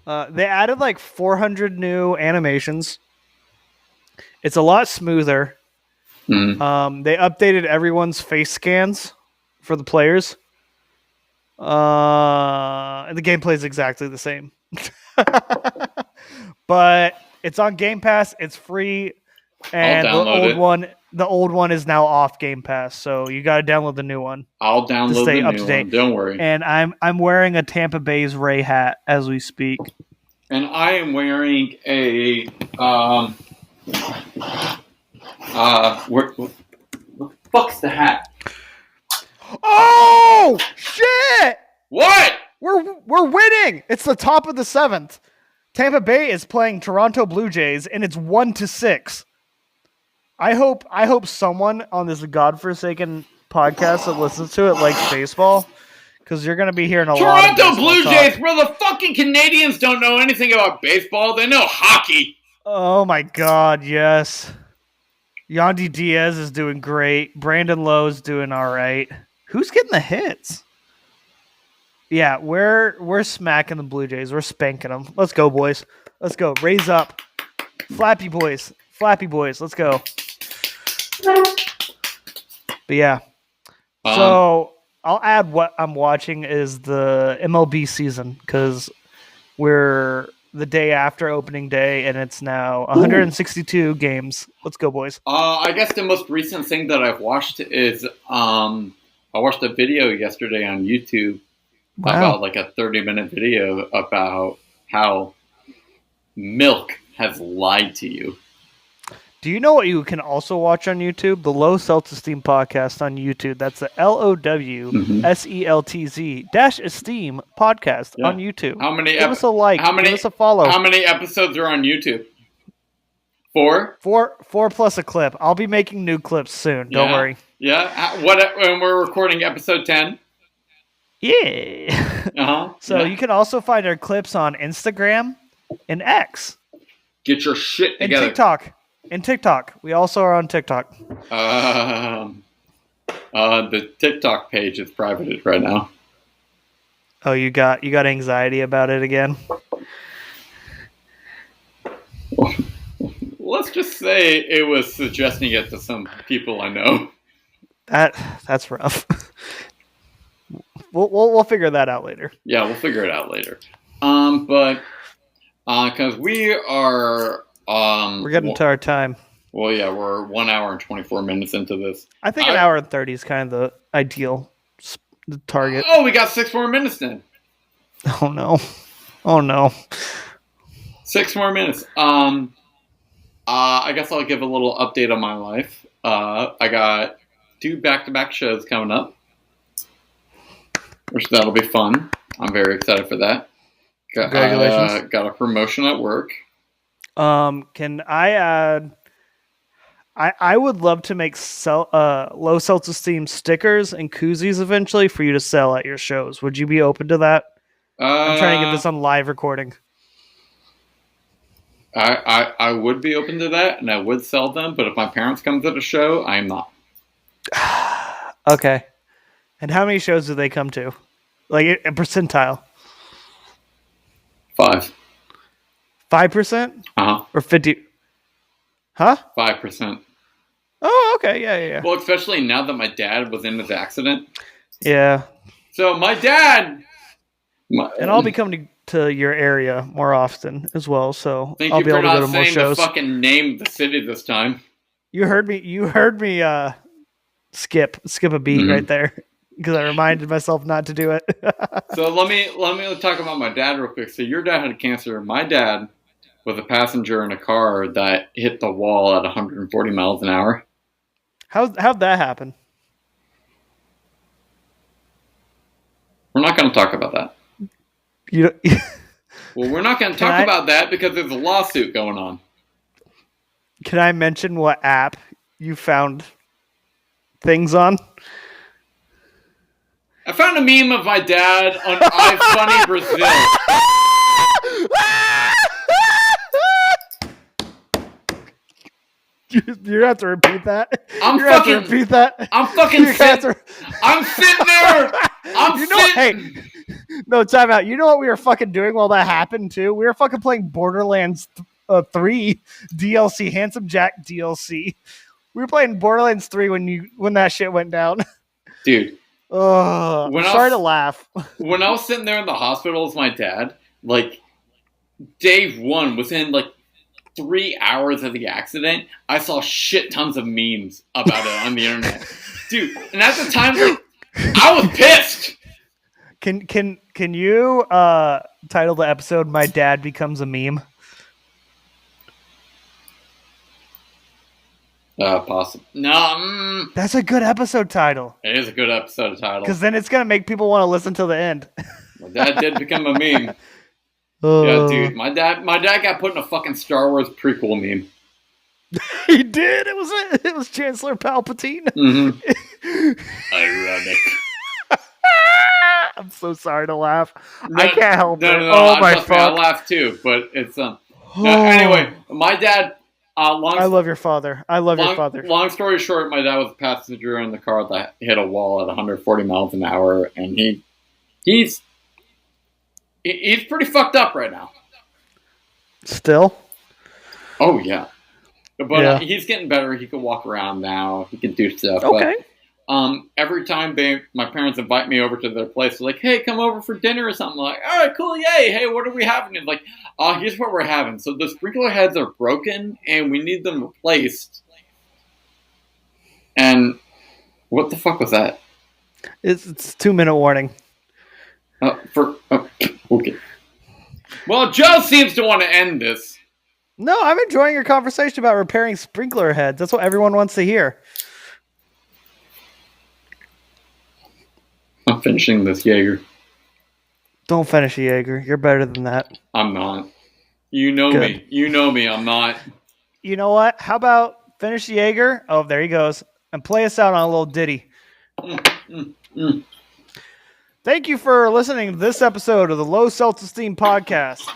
They added like 400 new animations. It's a lot smoother. Mm-hmm. They updated everyone's face scans for the players. And the gameplay is exactly the same. But it's on Game Pass. It's free. And the old one is now off Game Pass, so you got to download the new one. I'll download the new one. Don't worry. And I'm wearing a Tampa Bay's Ray hat as we speak. And I am wearing a what the fuck's the hat? Oh shit! What? We're winning. It's the top of the 7th. Tampa Bay is playing Toronto Blue Jays, and it's 1-6. I hope someone on this godforsaken podcast that listens to it likes baseball, because you're going to be hearing a lot of Toronto Blue Jays, bro. The fucking Canadians don't know anything about baseball. They know hockey. Oh my god, yes. Yandy Diaz is doing great. Brandon Lowe's doing all right. Who's getting the hits? Yeah, we're smacking the Blue Jays. We're spanking them. Let's go, boys. Let's go. Raise up. Flappy boys. Let's go. But yeah. So I'll add what I'm watching is the MLB season, because we're the day after opening day and it's now 162 games. Let's go, boys. I guess the most recent thing that I've watched is I watched a video yesterday on YouTube. Wow. About like a 30-minute video about how milk has lied to you. Do you know what you can also watch on YouTube? The Low Seltz-Esteem podcast on YouTube. That's the LOWSELTZ-Esteem podcast on YouTube. How many? Give us a like. Give us a follow. How many episodes are on YouTube? 4? 4 plus a clip. I'll be making new clips soon. Don't worry. Yeah. When we're recording episode 10? Yeah. So you can also find our clips on Instagram and X. Get your shit together. And TikTok. We also are on TikTok. The TikTok page is privated right now. Oh, you got anxiety about it again? Let's just say it was suggesting it to some people I know. That's rough. We'll figure that out later. Yeah, we'll figure it out later. But because we are we're getting to our time. Well, yeah, we're 1 hour and 24 minutes into this. I think an hour and 30 is kind of the ideal target. Oh, we got 6 more minutes then. Oh no. 6 more minutes. I guess I'll give a little update on my life. I got 2 back-to-back shows coming up, which that'll be fun. I'm very excited for that. Congratulations. Got a promotion at work. Can I add? I would love to make low Seltz-Esteem stickers and koozies eventually for you to sell at your shows. Would you be open to that? I'm trying to get this on live recording. I would be open to that, and I would sell them, but if my parents come to the show, I am not. Okay. And how many shows do they come to? Like a percentile? 5. 5%? Uh-huh. Or 50? Huh? 5%. Oh, okay. Yeah. Well, especially now that my dad was in his accident. Yeah. So my dad... and I'll be coming to your area more often as well, so I'll be able to go to more shows. The fucking name of the city this time. You heard me skip a beat right there because I reminded myself not to do it. So let me talk about my dad real quick. So your dad had cancer. My dad was a passenger in a car that hit the wall at 140 miles an hour. How'd that happen? We're not going to talk about that. Well, we're not going to talk about that because there's a lawsuit going on. Can I mention what app you found things on? I found a meme of my dad on iFunny Brazil. You're going to have to repeat that. I'm fucking sitting there. Hey, no, time out. You know what we were fucking doing while that happened, too? We were fucking playing Borderlands 3 DLC, Handsome Jack DLC. We were playing Borderlands 3 when that shit went down. Dude. I'm sorry to laugh. When I was sitting there in the hospital with my dad, like, day one, within, like, 3 hours of the accident, I saw shit tons of memes about it on the internet. Dude, and at the time, like, I was pissed. Can you title the episode "My Dad Becomes a Meme"? Possible. No. That's a good episode title. It is a good episode title. Because then it's gonna make people want to listen till the end. My dad did become a meme. Yeah, dude. My dad got put in a fucking Star Wars prequel meme. He did. It was Chancellor Palpatine. Mm-hmm. Ironic. I'm so sorry to laugh. I can't help it. No, oh my fuck! I laugh too, but it's anyway, my dad. I love your father. Your father. Long story short, my dad was a passenger in the car that hit a wall at 140 miles an hour, and he's pretty fucked up right now. Still? Oh yeah, but he's getting better. He can walk around now. He can do stuff. Okay. But, every time my parents invite me over to their place, they're like, "Hey, come over for dinner or something." I'm like, "All right, cool, yay! Hey, what are we having?" And like, here's what we're having. So the sprinkler heads are broken, and we need them replaced. And what the fuck was that? It's 2-minute warning. Okay. Well, Joe seems to want to end this. No, I'm enjoying your conversation about repairing sprinkler heads. That's what everyone wants to hear. I'm finishing this Jaeger. Don't finish a Jaeger. You're better than that. I'm not. You know me. You know me. I'm not. You know what? How about finish the Jaeger? Oh, there he goes. And play us out on a little ditty. Thank you for listening to this episode of the Low Seltz-Esteem podcast.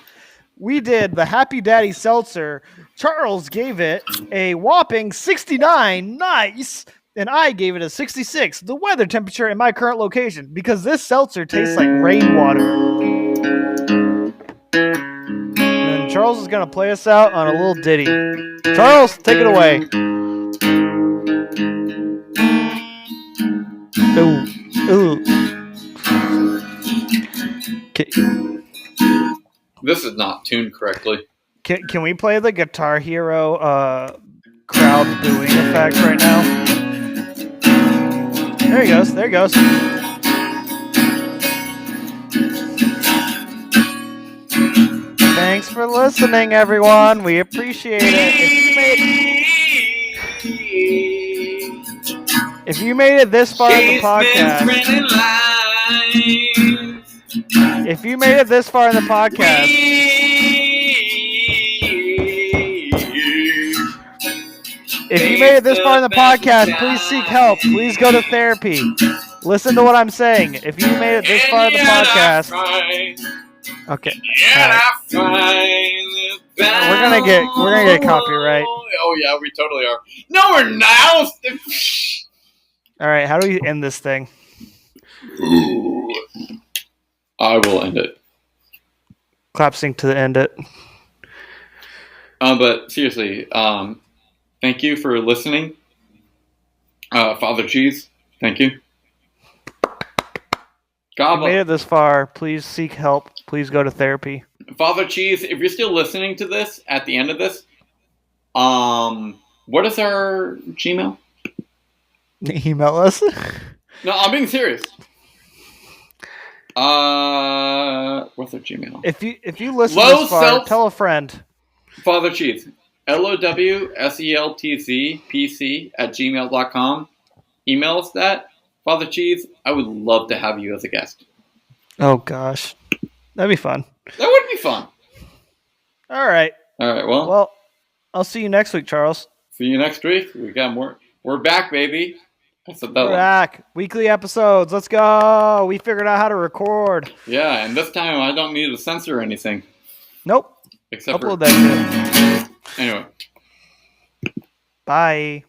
We did the Happy Daddy Seltzer. Charles gave it a whopping 69. Nice. And I gave it a 66, the weather temperature in my current location, because this seltzer tastes like rainwater. And Charles is going to play us out on a little ditty. Charles, take it away. Ooh. This is not tuned correctly. Can we play the Guitar Hero crowd booing effect right now? There he goes. There he goes. Thanks for listening, everyone. We appreciate it. If you made it this far in the podcast, if you made it this far in the podcast, please seek help. Please go to therapy. Listen to what I'm saying. If you made it this far in the podcast, okay. Right. We're gonna get copyright. Oh yeah, we totally are. No, we're not. All right, how do we end this thing? I will end it. Clap sync to end it. But seriously, thank you for listening. Father Cheese, thank you. If you made it this far, please seek help. Please go to therapy. Father Cheese, if you're still listening to this at the end of this, what is our Gmail? Email us. No, I'm being serious. What's our Gmail? If you listen this far, tell a friend. Father Cheese, LOWSELTZPC@gmail.com. Email us that. Father Cheese, I would love to have you as a guest. Oh gosh, that'd be fun. That would be fun. All right. Well, I'll see you next week, Charles. See you next week. We got more. We're back, baby. We're back. Weekly episodes. Let's go. We figured out how to record. Yeah, and this time I don't need to censor anything. Nope. Except upload that shit. Anyway. Bye.